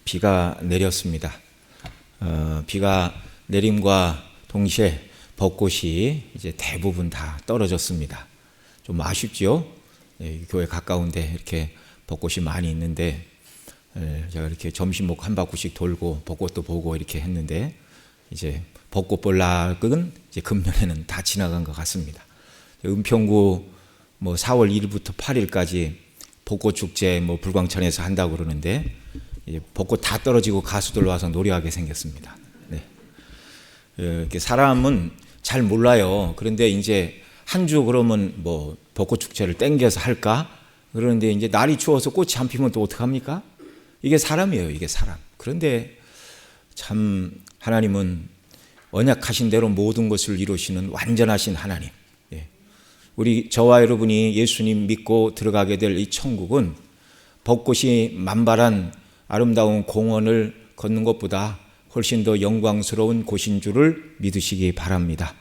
비가 내렸습니다. 비가 내림과 동시에 벚꽃이 이제 대부분 다 떨어졌습니다. 좀 아쉽죠? 교회 가까운데 이렇게 벚꽃이 많이 있는데 제가 이렇게 점심먹고 한 바퀴씩 돌고 벚꽃도 보고 이렇게 했는데 이제 벚꽃 볼 날은 이제 금년에는 다 지나간 것 같습니다. 은평구 4월 1일부터 8일까지 벚꽃 축제 불광천에서 한다고 그러는데 이제 벚꽃 다 떨어지고 가수들 와서 노래하게 생겼습니다. 네. 이렇게 사람은 잘 몰라요. 그런데 이제 한 주 그러면 벚꽃 축제를 땡겨서 할까? 그런데 이제 날이 추워서 꽃이 안 피면 또 어떡합니까? 이게 사람이에요, 이게 사람. 그런데 참 하나님은 언약하신 대로 모든 것을 이루시는 완전하신 하나님. 저와 여러분이 예수님 믿고 들어가게 될 이 천국은 벚꽃이 만발한 아름다운 공원을 걷는 것보다 훨씬 더 영광스러운 곳인 줄을 믿으시기 바랍니다.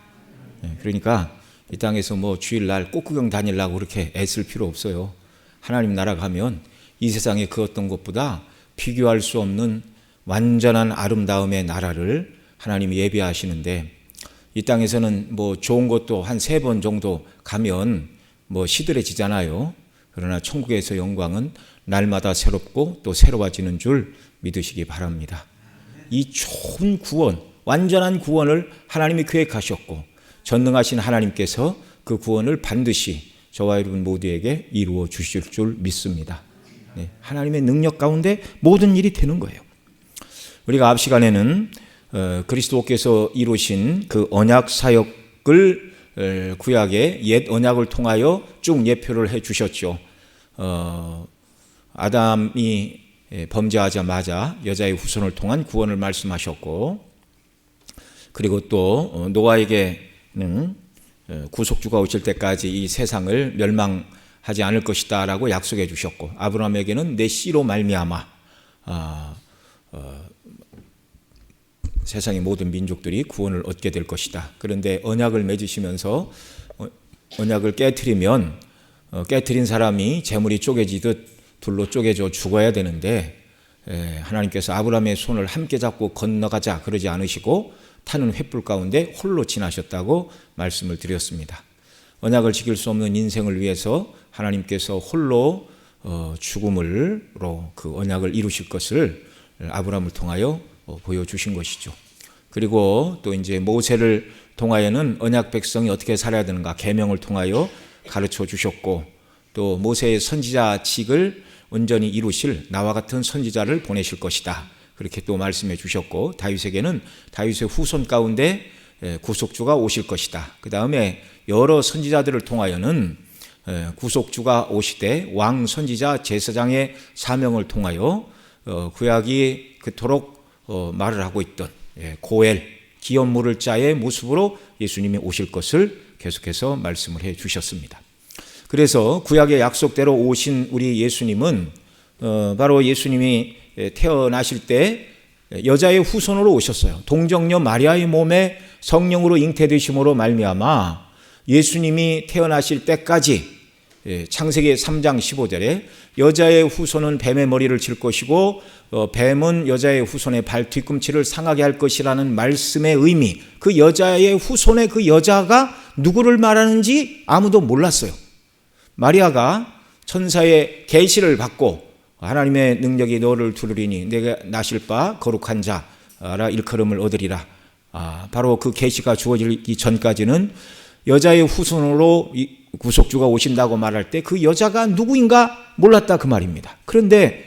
그러니까 이 땅에서 주일날 꽃구경 다니려고 그렇게 애쓸 필요 없어요. 하나님 나라 가면 이 세상의 그 어떤 것보다 비교할 수 없는 완전한 아름다움의 나라를 하나님이 예비하시는데 이 땅에서는 좋은 것도 한 3번 정도 가면 시들해지잖아요. 그러나 천국에서 영광은 날마다 새롭고 또 새로워지는 줄 믿으시기 바랍니다. 이 좋은 구원, 완전한 구원을 하나님이 계획하셨고 전능하신 하나님께서 그 구원을 반드시 저와 여러분 모두에게 이루어 주실 줄 믿습니다. 하나님의 능력 가운데 모든 일이 되는 거예요. 우리가 앞 시간에는 그리스도께서 이루신 그 언약 사역을 구약의 옛 언약을 통하여 쭉 예표를 해 주셨죠. 아담이 범죄하자마자 여자의 후손을 통한 구원을 말씀하셨고, 그리고 또 노아에게는 구속주가 오실 때까지 이 세상을 멸망하지 않을 것이다 라고 약속해 주셨고, 아브라함에게는 내 씨로 말미암아 세상의 모든 민족들이 구원을 얻게 될 것이다. 그런데 언약을 맺으시면서 언약을 깨트리면 깨트린 사람이 재물이 쪼개지듯 둘로 쪼개져 죽어야 되는데 하나님께서 아브라함의 손을 함께 잡고 건너가자 그러지 않으시고 타는 횃불 가운데 홀로 지나셨다고 말씀을 드렸습니다. 언약을 지킬 수 없는 인생을 위해서 하나님께서 홀로 죽음으로 그 언약을 이루실 것을 아브라함을 통하여 보여주신 것이죠. 그리고 또 이제 모세를 통하여는 언약 백성이 어떻게 살아야 되는가 계명을 통하여 가르쳐 주셨고, 또 모세의 선지자직을 온전히 이루실 나와 같은 선지자를 보내실 것이다 그렇게 또 말씀해 주셨고, 다윗에게는 다윗의 후손 가운데 구속주가 오실 것이다. 그 다음에 여러 선지자들을 통하여는 구속주가 오시되 왕 선지자 제사장의 사명을 통하여 구약이 그토록 말을 하고 있던 고엘 기업 물을 자의 모습으로 예수님이 오실 것을 계속해서 말씀을 해 주셨습니다. 그래서 구약의 약속대로 오신 우리 예수님은 바로 예수님이 태어나실 때 여자의 후손으로 오셨어요. 동정녀 마리아의 몸에 성령으로 잉태되심으로 말미암아 예수님이 태어나실 때까지 창세기 3장 15절에 여자의 후손은 뱀의 머리를 칠 것이고 뱀은 여자의 후손의 발 뒤꿈치를 상하게 할 것이라는 말씀의 의미, 그 여자의 후손의 그 여자가 누구를 말하는지 아무도 몰랐어요. 마리아가 천사의 계시를 받고 하나님의 능력이 너를 두르리니 내가 나실 바 거룩한 자라 일컬음을 얻으리라. 바로 그 계시가 주어지기 전까지는 여자의 후손으로 구속주가 오신다고 말할 때 그 여자가 누구인가 몰랐다 그 말입니다. 그런데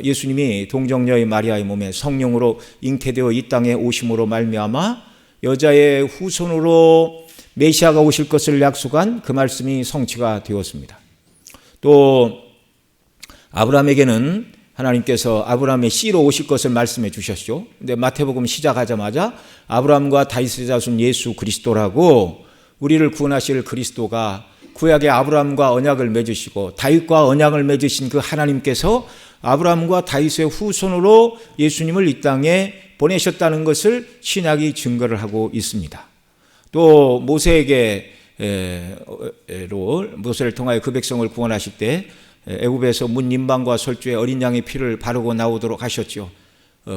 예수님이 동정녀의 마리아의 몸에 성령으로 잉태되어 이 땅에 오심으로 말미암아 여자의 후손으로 메시아가 오실 것을 약속한 그 말씀이 성취가 되었습니다. 또 아브라함에게는 하나님께서 아브라함의 씨로 오실 것을 말씀해 주셨죠. 근데 마태복음 시작하자마자 아브라함과 다윗의 자손 예수 그리스도라고 우리를 구원하실 그리스도가 구약의 아브라함과 언약을 맺으시고 다윗과 언약을 맺으신 그 하나님께서 아브라함과 다윗의 후손으로 예수님을 이 땅에 보내셨다는 것을 신약이 증거를 하고 있습니다. 또 모세를 통하여 그 백성을 구원하실 때 애굽에서 문 임방과 설주에 어린 양의 피를 바르고 나오도록 하셨죠.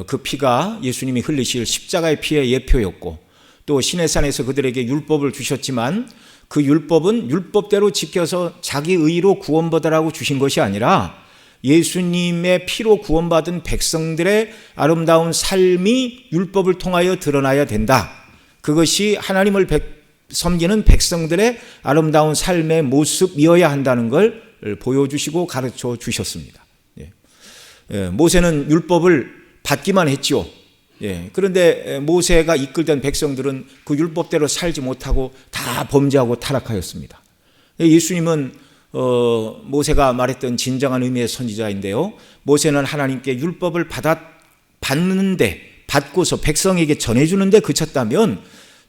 그 피가 예수님이 흘리실 십자가의 피의 예표였고, 또 시내산에서 그들에게 율법을 주셨지만 그 율법은 율법대로 지켜서 자기 의로 구원받으라고 주신 것이 아니라 예수님의 피로 구원받은 백성들의 아름다운 삶이 율법을 통하여 드러나야 된다. 그것이 하나님을 섬기는 백성들의 아름다운 삶의 모습이어야 한다는 걸 보여주시고 가르쳐 주셨습니다. 모세는 율법을 받기만 했죠. 그런데 모세가 이끌던 백성들은 그 율법대로 살지 못하고 다 범죄하고 타락하였습니다. 예수님은 모세가 말했던 진정한 의미의 선지자인데요, 모세는 하나님께 율법을 받는데, 받고서 백성에게 전해주는데 그쳤다면,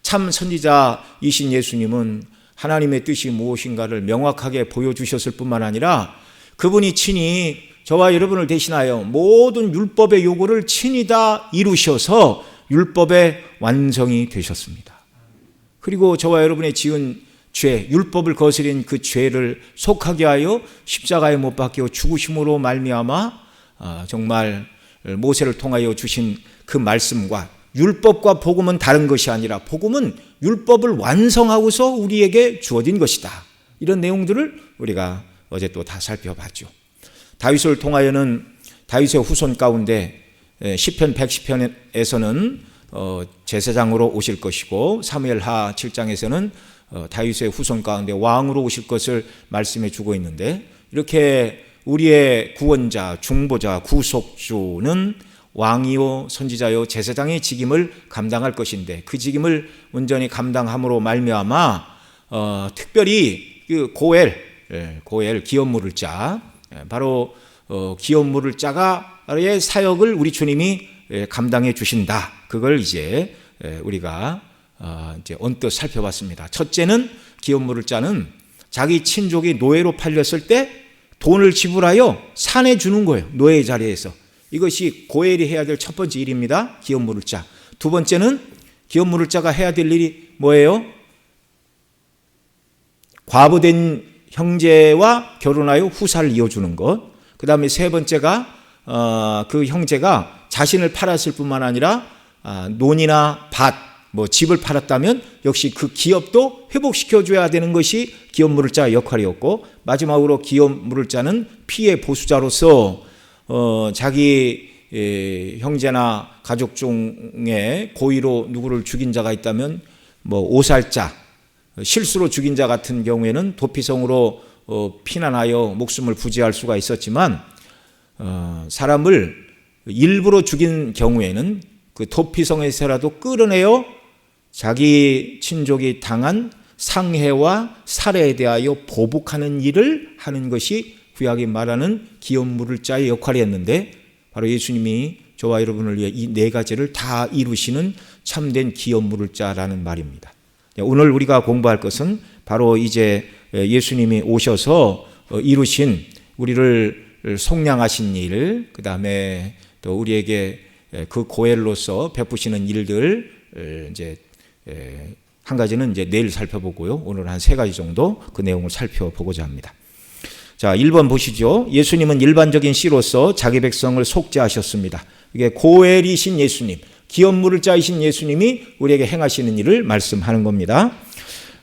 참 선지자이신 예수님은 하나님의 뜻이 무엇인가를 명확하게 보여주셨을 뿐만 아니라 그분이 친히 저와 여러분을 대신하여 모든 율법의 요구를 친히 다 이루셔서 율법의 완성이 되셨습니다. 그리고 저와 여러분의 지은 죄, 율법을 거스린 그 죄를 속하게 하여 십자가에 못 박혀 죽으심으로 말미암아 정말 모세를 통하여 주신 그 말씀과, 율법과 복음은 다른 것이 아니라 복음은 율법을 완성하고서 우리에게 주어진 것이다. 이런 내용들을 우리가 어제 또 다 살펴봤죠. 다윗을 통하여는 다윗의 후손 가운데 시편 110편에서는 제사장으로 오실 것이고, 사무엘하 7장에서는 다윗의 후손 가운데 왕으로 오실 것을 말씀해 주고 있는데, 이렇게 우리의 구원자, 중보자, 구속주는 왕이요 선지자요 제사장의 직임을 감당할 것인데, 그 직임을 온전히 감당함으로 말미암아 특별히 그 고엘 기업 물을 자, 바로 기업 물을 자가의 사역을 우리 주님이 감당해 주신다. 그걸 이제 우리가 이제 언뜻 살펴봤습니다. 첫째는 기업 물을 자는 자기 친족이 노예로 팔렸을 때 돈을 지불하여 산에 주는 거예요. 노예의 자리에서. 이것이 고엘이 해야 될 첫 번째 일입니다. 기업 물을 자. 두 번째는 기업 물을 자가 해야 될 일이 뭐예요? 과부된 형제와 결혼하여 후사를 이어주는 것. 그 다음에 세 번째가 그 형제가 자신을 팔았을 뿐만 아니라 논이나 밭, 집을 팔았다면 역시 그 기업도 회복시켜줘야 되는 것이 기업 물을 자의 역할이었고, 마지막으로 기업 물을 자는 피해 보수자로서 자기 형제나 가족 중에 고의로 누구를 죽인 자가 있다면, 오살자, 실수로 죽인 자 같은 경우에는 도피성으로 피난하여 목숨을 부지할 수가 있었지만, 사람을 일부러 죽인 경우에는 그 도피성에서라도 끌어내어 자기 친족이 당한 상해와 살해에 대하여 보복하는 일을 하는 것이 구약이 말하는 기업 물을 자의 역할이었는데, 바로 예수님이 저와 여러분을 위해 이 네 가지를 다 이루시는 참된 기업 물을 자라는 말입니다. 오늘 우리가 공부할 것은 바로 이제 예수님이 오셔서 이루신, 우리를 속량하신 일, 그 다음에 또 우리에게 그 고엘로서 베푸시는 일들, 이제 한 가지는 이제 내일 살펴보고요. 오늘 한 세 가지 정도 그 내용을 살펴보고자 합니다. 자, 1번 보시죠. 예수님은 일반적인 씨로서 자기 백성을 속죄하셨습니다. 이게 고엘이신 예수님, 기업 물을 자이신 예수님이 우리에게 행하시는 일을 말씀하는 겁니다.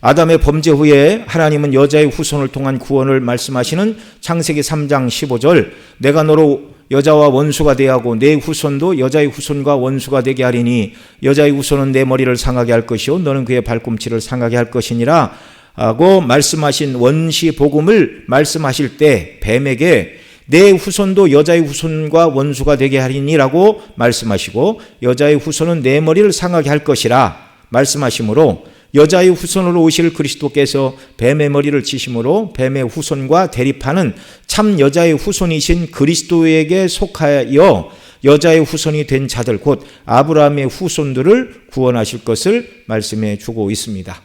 아담의 범죄 후에 하나님은 여자의 후손을 통한 구원을 말씀하시는 창세기 3장 15절, 내가 너로 여자와 원수가 되하고 내 후손도 여자의 후손과 원수가 되게 하리니 여자의 후손은 내 머리를 상하게 할 것이요 너는 그의 발꿈치를 상하게 할 것이니라 하고 말씀하신 원시 복음을 말씀하실 때 뱀에게 내 후손도 여자의 후손과 원수가 되게 하리니라고 말씀하시고, 여자의 후손은 내 머리를 상하게 할 것이라 말씀하시므로 여자의 후손으로 오실 그리스도께서 뱀의 머리를 치심으로 뱀의 후손과 대립하는 참 여자의 후손이신 그리스도에게 속하여 여자의 후손이 된 자들 곧 아브라함의 후손들을 구원하실 것을 말씀해 주고 있습니다.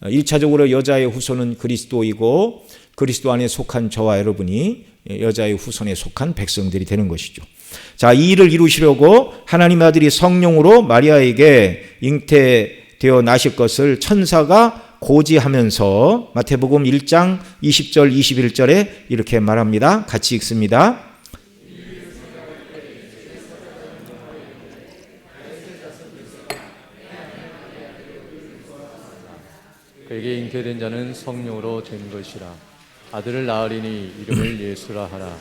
1차적으로 여자의 후손은 그리스도이고, 그리스도 안에 속한 저와 여러분이 여자의 후손에 속한 백성들이 되는 것이죠. 자, 이 일을 이루시려고 하나님의 아들이 성령으로 마리아에게 잉태되어 나실 것을 천사가 고지하면서 마태복음 1장 20절 21절에 이렇게 말합니다. 같이 읽습니다. 그에게 잉태된 자는 성령으로 된 것이라. 아들을 낳으리니 이름을 예수라 하라.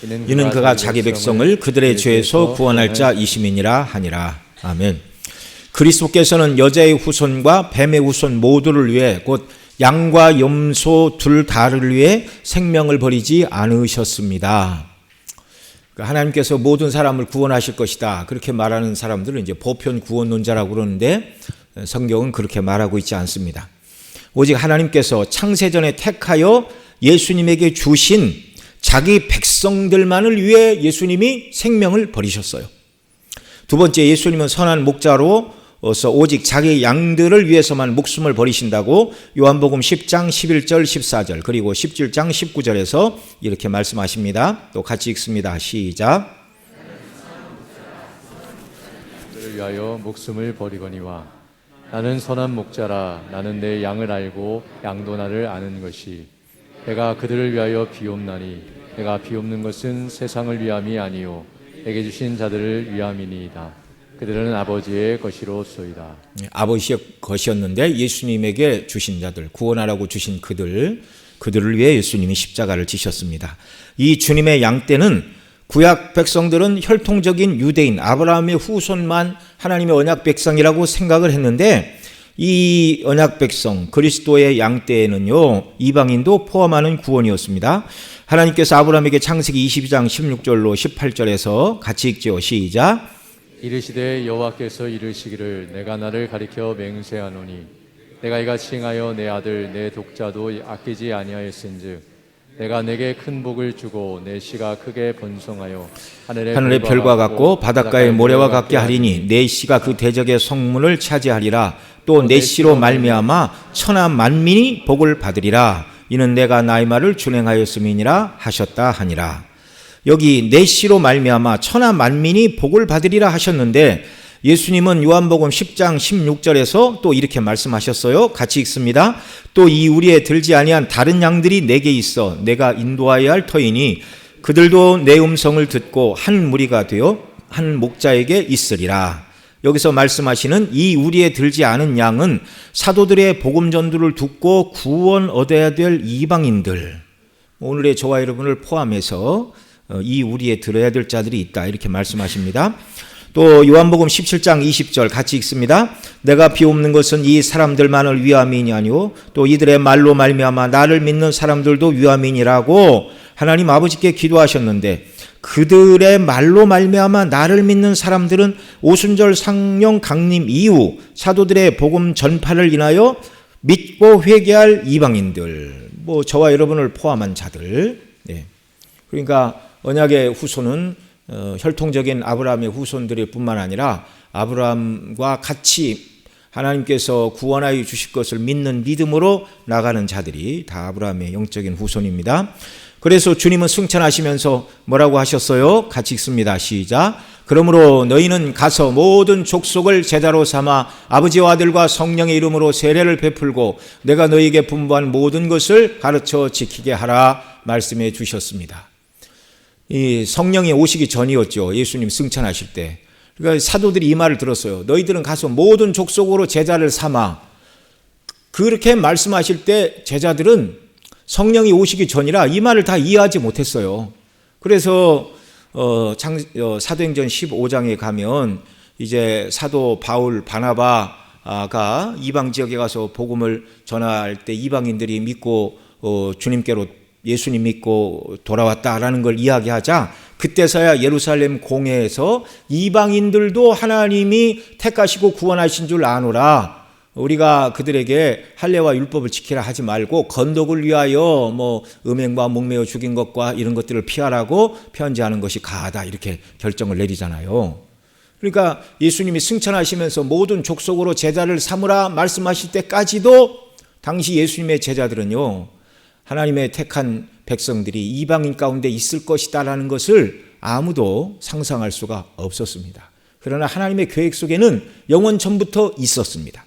이는 그가 자기 백성을 그들의 죄에서 구원할 자 이심이니라 하니라. 아멘. 그리스도께서는 여자의 후손과 뱀의 후손 모두를 위해 곧 양과 염소 둘 다를 위해 생명을 버리지 않으셨습니다. 하나님께서 모든 사람을 구원하실 것이다. 그렇게 말하는 사람들은 이제 보편 구원론자라고 그러는데 성경은 그렇게 말하고 있지 않습니다. 오직 하나님께서 창세전에 택하여 예수님에게 주신 자기 백성들만을 위해 예수님이 생명을 버리셨어요. 두 번째, 예수님은 선한 목자로서 오직 자기 양들을 위해서만 목숨을 버리신다고 요한복음 10장 11절 14절 그리고 17장 19절에서 이렇게 말씀하십니다. 또 같이 읽습니다. 시작. 그를 위하여 목숨을 버리거니와 나는 선한 목자라. 나는 내 양을 알고 양도 나를 아는 것이. 내가 그들을 위하여 비옵나니 내가 비옵는 것은 세상을 위함이 아니요 내게 주신 자들을 위함이니이다. 그들은 아버지의 것이로소이다. 아버지의 것이었는데 예수님에게 주신 자들, 구원하라고 주신 그들을 위해 예수님이 십자가를 지셨습니다. 이 주님의 양 때는 구약 백성들은 혈통적인 유대인 아브라함의 후손만 하나님의 언약 백성이라고 생각을 했는데 이 언약 백성 그리스도의 양 때에는요 이방인도 포함하는 구원이었습니다. 하나님께서 아브라함에게 창세기 22장 16절로 18절에서 같이 읽죠. 시작. 이르시되 여호와께서 이르시기를 내가 나를 가리켜 맹세하노니 내가 이같이 행하여 내 아들 내 독자도 아끼지 아니하였은즉 내가 내게 큰 복을 주고 내 씨가 크게 번성하여 하늘의 별과 같고 바닷가의 모래와 같게 하리니 내 씨가 그 대적의 성문을 차지하리라. 또 내 씨로 말미암아 천하 만민이 복을 받으리라. 이는 내가 나의 말을 준행하였음이니라 하셨다 하니라. 여기 내 씨로 말미암아 천하 만민이 복을 받으리라 하셨는데 예수님은 요한복음 10장 16절에서 또 이렇게 말씀하셨어요. 같이 읽습니다. 또 이 우리에 들지 아니한 다른 양들이 내게 있어 내가 인도하여야 할 터이니 그들도 내 음성을 듣고 한 무리가 되어 한 목자에게 있으리라. 여기서 말씀하시는 이 우리에 들지 않은 양은 사도들의 복음 전도를 듣고 구원 얻어야 될 이방인들, 오늘의 저와 여러분을 포함해서 이 우리에 들어야 될 자들이 있다 이렇게 말씀하십니다. 또 요한복음 17장 20절 같이 읽습니다. 내가 비옵는 것은 이 사람들만을 위함이니 아니요 또 이들의 말로 말미암아 나를 믿는 사람들도 위함이니라고 하나님 아버지께 기도하셨는데 그들의 말로 말미암아 나를 믿는 사람들은 오순절 상령 강림 이후 사도들의 복음 전파를 인하여 믿고 회개할 이방인들, 저와 여러분을 포함한 자들. 그러니까 언약의 후손은 혈통적인 아브라함의 후손들일 뿐만 아니라 아브라함과 같이 하나님께서 구원하여 주실 것을 믿는 믿음으로 나가는 자들이 다 아브라함의 영적인 후손입니다. 그래서 주님은 승천하시면서 뭐라고 하셨어요? 같이 읽습니다. 시작. 그러므로 너희는 가서 모든 족속을 제자로 삼아 아버지와 아들과 성령의 이름으로 세례를 베풀고 내가 너희에게 분부한 모든 것을 가르쳐 지키게 하라 말씀해 주셨습니다. 이 성령이 오시기 전이었죠. 예수님 승천하실 때. 그러니까 사도들이 이 말을 들었어요. 너희들은 가서 모든 족속으로 제자를 삼아. 그렇게 말씀하실 때 제자들은 성령이 오시기 전이라 이 말을 다 이해하지 못했어요. 그래서 사도행전 15장에 가면 이제 사도 바울 바나바가 이방 지역에 가서 복음을 전할 때 이방인들이 믿고 주님께로 예수님 믿고 돌아왔다라는 걸 이야기하자 그때서야 예루살렘 공회에서 이방인들도 하나님이 택하시고 구원하신 줄 아노라. 우리가 그들에게 할례와 율법을 지키라 하지 말고 건덕을 위하여 음행과 목매어 죽인 것과 이런 것들을 피하라고 편지하는 것이 가하다 이렇게 결정을 내리잖아요. 그러니까 예수님이 승천하시면서 모든 족속으로 제자를 삼으라 말씀하실 때까지도 당시 예수님의 제자들은요 하나님의 택한 백성들이 이방인 가운데 있을 것이다라는 것을 아무도 상상할 수가 없었습니다. 그러나 하나님의 계획 속에는 영원 전부터 있었습니다.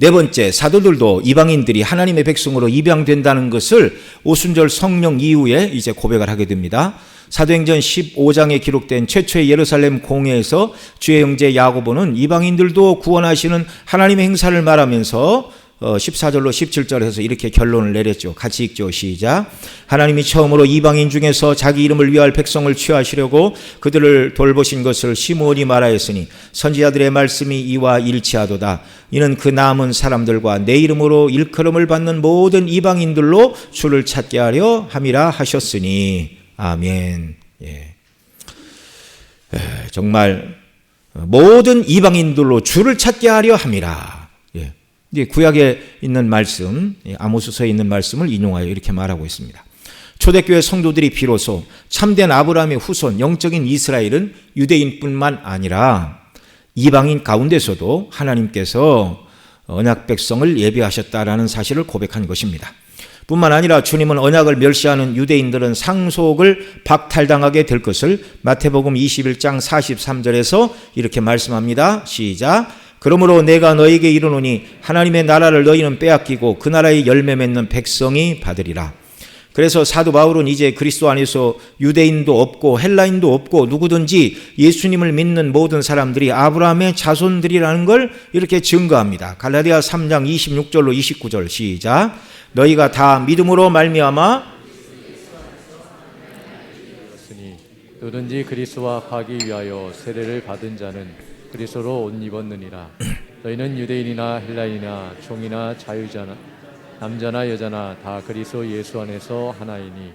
네 번째, 사도들도 이방인들이 하나님의 백성으로 입양된다는 것을 오순절 성령 이후에 이제 고백을 하게 됩니다. 사도행전 15장에 기록된 최초의 예루살렘 공회에서 주의 형제 야고보는 이방인들도 구원하시는 하나님의 행사를 말하면서 14절로 17절에서 이렇게 결론을 내렸죠. 같이 읽죠. 시작. 하나님이 처음으로 이방인 중에서 자기 이름을 위할 백성을 취하시려고 그들을 돌보신 것을 시므온이 말하였으니 선지자들의 말씀이 이와 일치하도다. 이는 그 남은 사람들과 내 이름으로 일컬음을 받는 모든 이방인들로 주를 찾게 하려 함이라 하셨으니. 아멘. 예. 정말 모든 이방인들로 주를 찾게 하려 함이라. 예. 이제 구약에 있는 말씀, 아모스서에 있는 말씀을 인용하여 이렇게 말하고 있습니다. 초대교회 성도들이 비로소 참된 아브라함의 후손, 영적인 이스라엘은 유대인뿐만 아니라 이방인 가운데서도 하나님께서 언약 백성을 예비하셨다라는 사실을 고백한 것입니다. 뿐만 아니라 주님은 언약을 멸시하는 유대인들은 상속을 박탈당하게 될 것을 마태복음 21장 43절에서 이렇게 말씀합니다. 시작. 그러므로 내가 너에게 이르노니 하나님의 나라를 너희는 빼앗기고 그 나라의 열매 맺는 백성이 받으리라. 그래서 사도 바울은 이제 그리스도 안에서 유대인도 없고 헬라인도 없고 누구든지 예수님을 믿는 모든 사람들이 아브라함의 자손들이라는 걸 이렇게 증거합니다. 갈라디아 3장 26절로 29절 시작. 너희가 다 믿음으로 말미암아 누구든지 그리스도와 가기 위하여 세례를 받은 자는 그리스도로 옷 입었느니라. 너희는 유대인이나 헬라인이나 종이나 자유자나 남자나 여자나 다 그리스도 예수 안에서 하나이니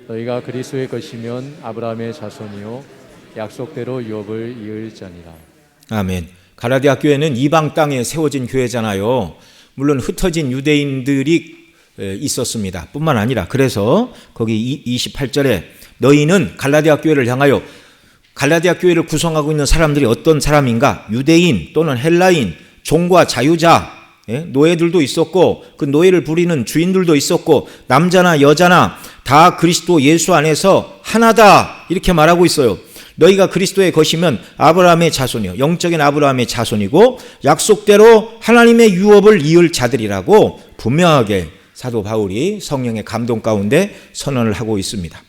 너희가 그리스도의 것이면 아브라함의 자손이요 약속대로 유업을 이을 자니라. 아멘. 갈라디아 교회는 이방 땅에 세워진 교회잖아요. 물론 흩어진 유대인들이 있었습니다. 뿐만 아니라 그래서 거기 28절에 너희는 갈라디아 교회를 향하여 갈라디아 교회를 구성하고 있는 사람들이 어떤 사람인가? 유대인 또는 헬라인, 종과 자유자, 노예들도 있었고 그 노예를 부리는 주인들도 있었고 남자나 여자나 다 그리스도 예수 안에서 하나다 이렇게 말하고 있어요. 너희가 그리스도의 것이면 아브라함의 자손이요 영적인 아브라함의 자손이고 약속대로 하나님의 유업을 이을 자들이라고 분명하게 사도 바울이 성령의 감동 가운데 선언을 하고 있습니다.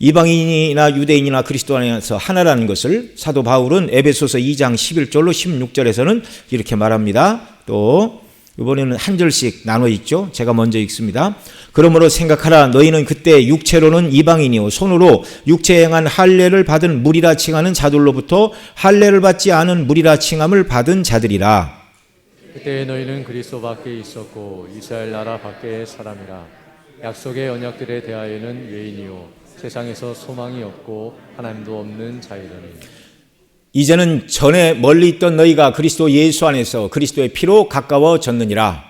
이방인이나 유대인이나 그리스도 안에서 하나라는 것을 사도 바울은 에베소서 2장 11절로 16절에서는 이렇게 말합니다. 또 이번에는 한 절씩 나눠 있죠. 제가 먼저 읽습니다. 그러므로 생각하라. 너희는 그때 육체로는 이방인이요 손으로 육체에 행한 할례를 받은 무리라 칭하는 자들로부터 할례를 받지 않은 무리라 칭함을 받은 자들이라. 그때 너희는 그리스도 밖에 있었고 이스라엘 나라 밖의 사람이라. 약속의 언약들에 대하여는 외인이요 세상에서 소망이 없고 하나님도 없는 자이더니 이제는 전에 멀리 있던 너희가 그리스도 예수 안에서 그리스도의 피로 가까워졌느니라.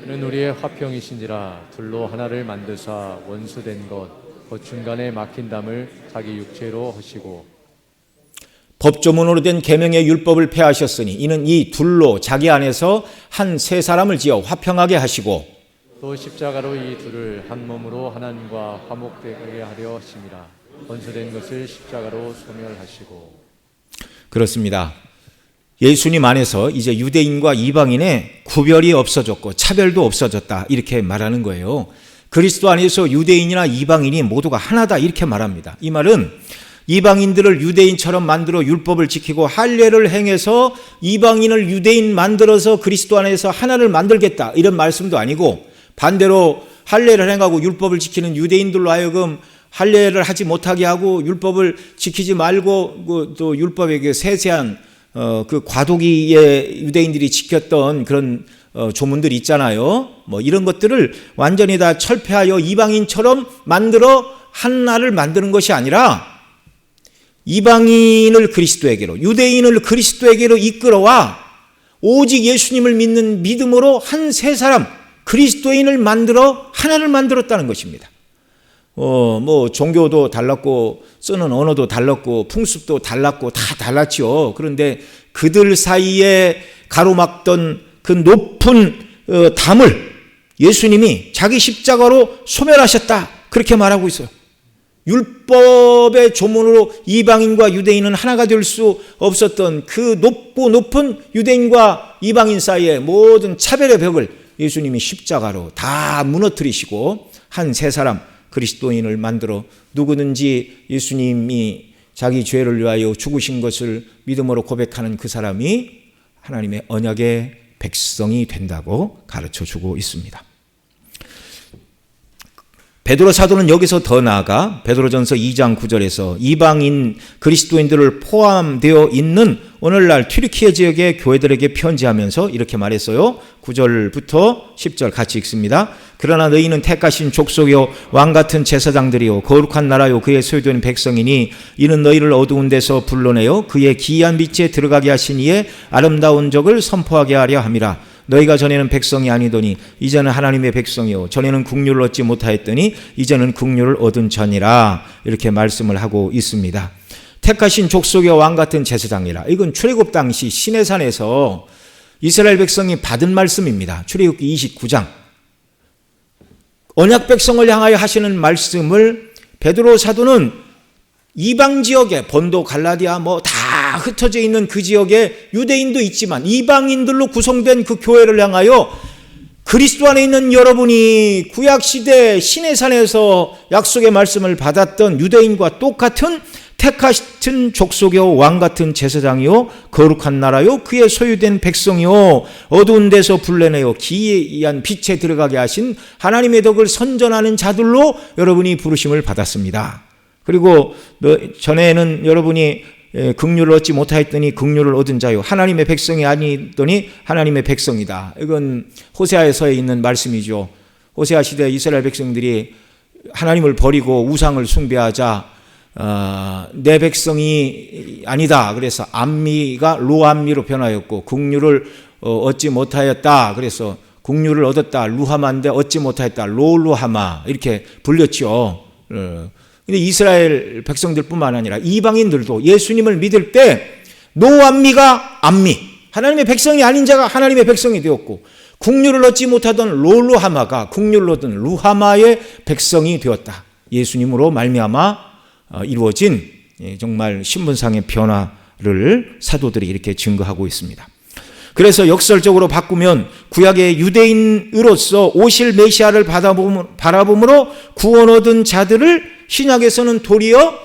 그는 우리의 화평이신지라 둘로 하나를 만드사 원수된 것 곧 중간에 막힌 담을 자기 육체로 하시고 법조문으로 된 계명의 율법을 폐하셨으니 이는 이 둘로 자기 안에서 한 세 사람을 지어 화평하게 하시고 또 십자가로 이 둘을 한 몸으로 하나님과 화목되게 하려 하심이라. 원수된 것을 십자가로 소멸하시고. 그렇습니다. 예수님 안에서 이제 유대인과 이방인의 구별이 없어졌고 차별도 없어졌다 이렇게 말하는 거예요. 그리스도 안에서 유대인이나 이방인이 모두가 하나다 이렇게 말합니다. 이 말은 이방인들을 유대인처럼 만들어 율법을 지키고 할례를 행해서 이방인을 유대인 만들어서 그리스도 안에서 하나를 만들겠다 이런 말씀도 아니고 반대로 할례를 행하고 율법을 지키는 유대인들로 하여금 할례를 하지 못하게 하고 율법을 지키지 말고 또 율법의 세세한 그 과도기에 유대인들이 지켰던 그런 조문들이 있잖아요. 뭐 이런 것들을 완전히 다 철폐하여 이방인처럼 만들어 하나를 만드는 것이 아니라 이방인을 그리스도에게로 유대인을 그리스도에게로 이끌어와 오직 예수님을 믿는 믿음으로 한 세 사람 그리스도인을 만들어 하나를 만들었다는 것입니다. 뭐 종교도 달랐고 쓰는 언어도 달랐고 풍습도 달랐고 다 달랐죠. 그런데 그들 사이에 가로막던 그 높은 담을 예수님이 자기 십자가로 소멸하셨다 그렇게 말하고 있어요. 율법의 조문으로 이방인과 유대인은 하나가 될 수 없었던 그 높고 높은 유대인과 이방인 사이의 모든 차별의 벽을 예수님이 십자가로 다 무너뜨리시고 한 세 사람 그리스도인을 만들어 누구든지 예수님이 자기 죄를 위하여 죽으신 것을 믿음으로 고백하는 그 사람이 하나님의 언약의 백성이 된다고 가르쳐주고 있습니다. 베드로 사도는 여기서 더 나아가 베드로전서 2장 9절에서 이방인 그리스도인들을 포함되어 있는 오늘날 튀르키예 지역의 교회들에게 편지하면서 이렇게 말했어요. 9절부터 10절 같이 읽습니다. 그러나 너희는 택하신 족속이요 왕같은 제사장들이요 거룩한 나라요 그의 소유된 백성이니 이는 너희를 어두운 데서 불러내어 그의 기이한 빛에 들어가게 하신 이의 아름다운 적을 선포하게 하려 함이라. 너희가 전에는 백성이 아니더니 이제는 하나님의 백성이요 전에는 국류를 얻지 못하였더니 이제는 국류를 얻은 전이라. 이렇게 말씀을 하고 있습니다. 택하신 족속의 왕같은 제사장이라. 이건 출애굽 당시 시내산에서 이스라엘 백성이 받은 말씀입니다. 출애굽기 29장. 언약 백성을 향하여 하시는 말씀을 베드로 사도는 이방 지역에 본도 갈라디아 다 흩어져 있는 그 지역에 유대인도 있지만 이방인들로 구성된 그 교회를 향하여 그리스도 안에 있는 여러분이 구약시대 시내산에서 약속의 말씀을 받았던 유대인과 똑같은 택하신 족속이요 왕같은 제사장이요 거룩한 나라요 그의 소유된 백성이요 어두운 데서 불러내어 기이한 빛에 들어가게 하신 하나님의 덕을 선전하는 자들로 여러분이 부르심을 받았습니다. 그리고 전에는 여러분이 긍휼을 얻지 못하였더니 긍휼을 얻은 자요 하나님의 백성이 아니더니 하나님의 백성이다. 이건 호세아서에 있는 말씀이죠. 호세아 시대 이스라엘 백성들이 하나님을 버리고 우상을 숭배하자 내 백성이 아니다. 그래서 암미가 로암미로 변하였고 긍휼을 얻지 못하였다. 그래서 긍휼을 얻었다. 루하마인데 얻지 못하였다. 로루하마 이렇게 불렸죠. 근데 이스라엘 백성들뿐만 아니라 이방인들도 예수님을 믿을 때 노암미가 암미, 하나님의 백성이 아닌 자가 하나님의 백성이 되었고 긍휼을 얻지 못하던 롤루하마가 긍휼을 얻은 루하마의 백성이 되었다. 예수님으로 말미암아 이루어진 정말 신분상의 변화를 사도들이 이렇게 증거하고 있습니다. 그래서 역설적으로 바꾸면 구약의 유대인으로서 오실 메시아를 바라봄으로 구원 얻은 자들을 신약에서는 도리어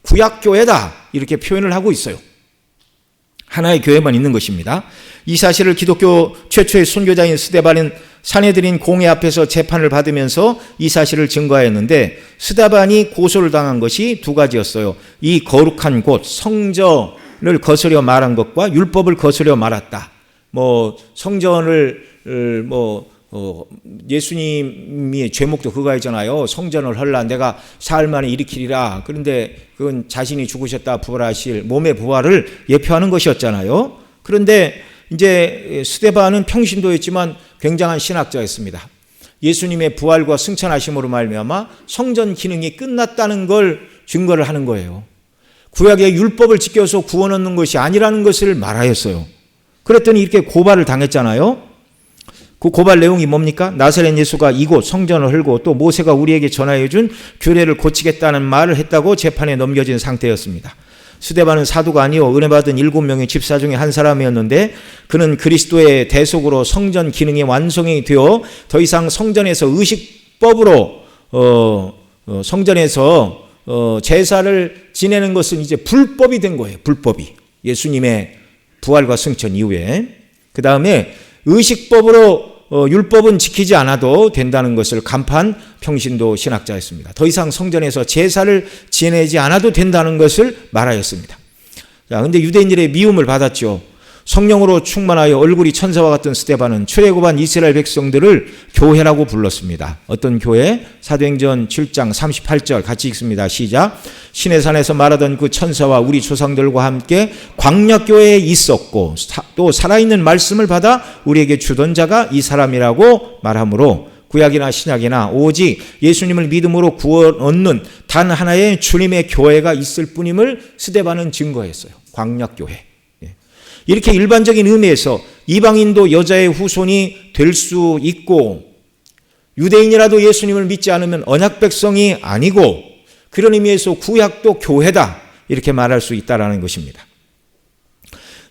구약교회다 이렇게 표현을 하고 있어요. 하나의 교회만 있는 것입니다. 이 사실을 기독교 최초의 순교자인 스데반은 산헤드린 공회 앞에서 재판을 받으면서 이 사실을 증거하였는데 스데반이 고소를 당한 것이 두 가지였어요. 이 거룩한 곳 성전을 거스려 말한 것과 율법을 거스려 말았다. 성전을 예수님이 죄목도 그거였잖아요. 성전을 헐라 내가 사흘 만에 일으키리라. 그런데 그건 자신이 죽으셨다 부활하실 몸의 부활을 예표하는 것이었잖아요. 그런데 이제 스데반은 평신도였지만 굉장한 신학자였습니다. 예수님의 부활과 승천하심으로 말미암아 성전 기능이 끝났다는 걸 증거를 하는 거예요. 구약의 율법을 지켜서 구원 얻는 것이 아니라는 것을 말하였어요. 그랬더니 이렇게 고발을 당했잖아요. 그 고발 내용이 뭡니까? 나사렛 예수가 이곳 성전을 헐고 또 모세가 우리에게 전하여 준 규례를 고치겠다는 말을 했다고 재판에 넘겨진 상태였습니다. 스데반은 사도가 아니요 은혜 받은 7명의 집사 중에 한 사람이었는데 그는 그리스도의 대속으로 성전 기능이 완성이 되어 더 이상 성전에서 의식법으로 성전에서 제사를 지내는 것은 이제 불법이 된 거예요. 불법이. 예수님의 부활과 승천 이후에. 그 다음에 의식법으로 율법은 지키지 않아도 된다는 것을 간파한 평신도 신학자였습니다. 더 이상 성전에서 제사를 지내지 않아도 된다는 것을 말하였습니다. 자, 근데 유대인들의 미움을 받았죠. 성령으로 충만하여 얼굴이 천사와 같은 스데반은 출애굽한 이스라엘 백성들을 교회라고 불렀습니다. 어떤 교회? 사도행전 7장 38절 같이 읽습니다. 시작. 시내산에서 말하던 그 천사와 우리 조상들과 함께 광야교회에 있었고 또 살아있는 말씀을 받아 우리에게 주던 자가 이 사람이라고 말하므로 구약이나 신약이나 오직 예수님을 믿음으로 구원 얻는 단 하나의 주님의 교회가 있을 뿐임을 스데반은 증거했어요. 광야교회. 이렇게 일반적인 의미에서 이방인도 여자의 후손이 될 수 있고 유대인이라도 예수님을 믿지 않으면 언약 백성이 아니고 그런 의미에서 구약도 교회다 이렇게 말할 수 있다라는 것입니다.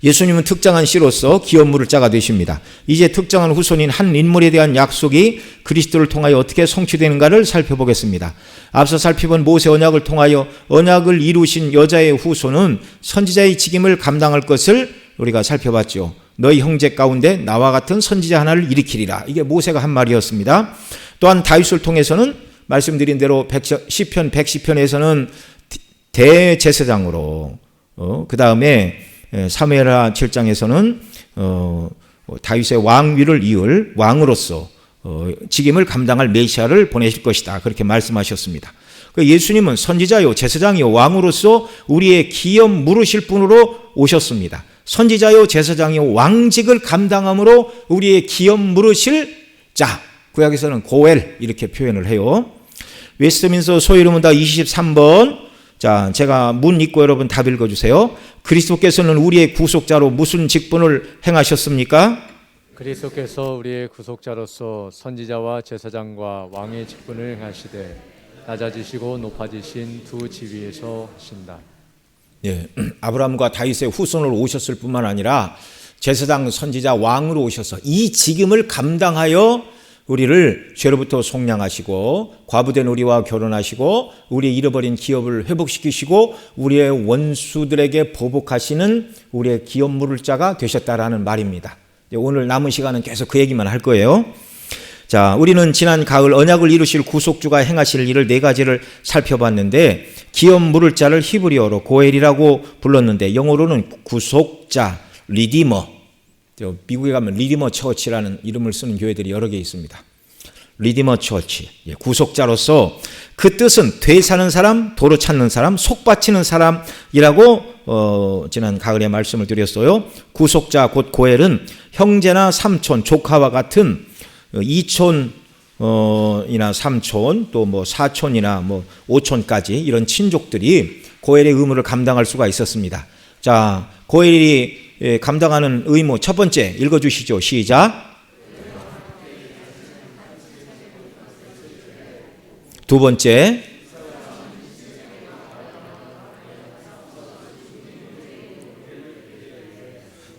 예수님은 특정한 씨로서 기업 물을 자가 되십니다. 이제 특정한 후손인 한 인물에 대한 약속이 그리스도를 통하여 어떻게 성취되는가를 살펴보겠습니다. 앞서 살펴본 모세 언약을 통하여 언약을 이루신 여자의 후손은 선지자의 직임을 감당할 것을 우리가 살펴봤죠. 너희 형제 가운데 나와 같은 선지자 하나를 일으키리라. 이게 모세가 한 말이었습니다. 또한 다윗을 통해서는 말씀드린 대로 시편 110편에서는 대제사장으로 그 다음에 사무엘하 7장에서는 다윗의 왕위를 이을 왕으로서 직임을 감당할 메시아를 보내실 것이다. 그렇게 말씀하셨습니다. 예수님은 선지자요 제사장이요 왕으로서 우리의 기업 물으실 분으로 오셨습니다. 선지자요 제사장이요 왕직을 감당함으로 우리의 기업 물으실 자, 구약에서는 고엘 이렇게 표현을 해요. 웨스트민스터 소위문답 23번. 자, 제가 문 읽고 여러분 답 읽어주세요. 그리스도께서는 우리의 구속자로 무슨 직분을 행하셨습니까? 그리스도께서 우리의 구속자로서 선지자와 제사장과 왕의 직분을 행하시되 낮아지시고 높아지신 두 지위에서 하신다. 예, 아브라함과 다윗의 후손으로 오셨을 뿐만 아니라 제사장, 선지자, 왕으로 오셔서 이 직임을 감당하여 우리를 죄로부터 속량하시고 과부된 우리와 결혼하시고 우리의 잃어버린 기업을 회복시키시고 우리의 원수들에게 보복하시는 우리의 기업 물을 자가 되셨다라는 말입니다. 오늘 남은 시간은 계속 그 얘기만 할 거예요. 자, 우리는 지난 가을 언약을 이루실 구속주가 행하실 일을 네 가지를 살펴봤는데 기업 물을 자를 히브리어로 고엘이라고 불렀는데 영어로는 구속자, 리디머. 미국에 가면 리디머 처치라는 이름을 쓰는 교회들이 여러 개 있습니다. 리디머 처치, 구속자로서 그 뜻은 되사는 사람, 도로 찾는 사람, 속 바치는 사람이라고 지난 가을에 말씀을 드렸어요. 구속자 곧 고엘은 형제나 삼촌, 조카와 같은 이촌이나 삼촌, 또 뭐 사촌이나 뭐 오촌까지 이런 친족들이 고엘의 의무를 감당할 수가 있었습니다. 자, 고엘이 감당하는 의무 첫 번째 읽어주시죠. 시작. 두 번째,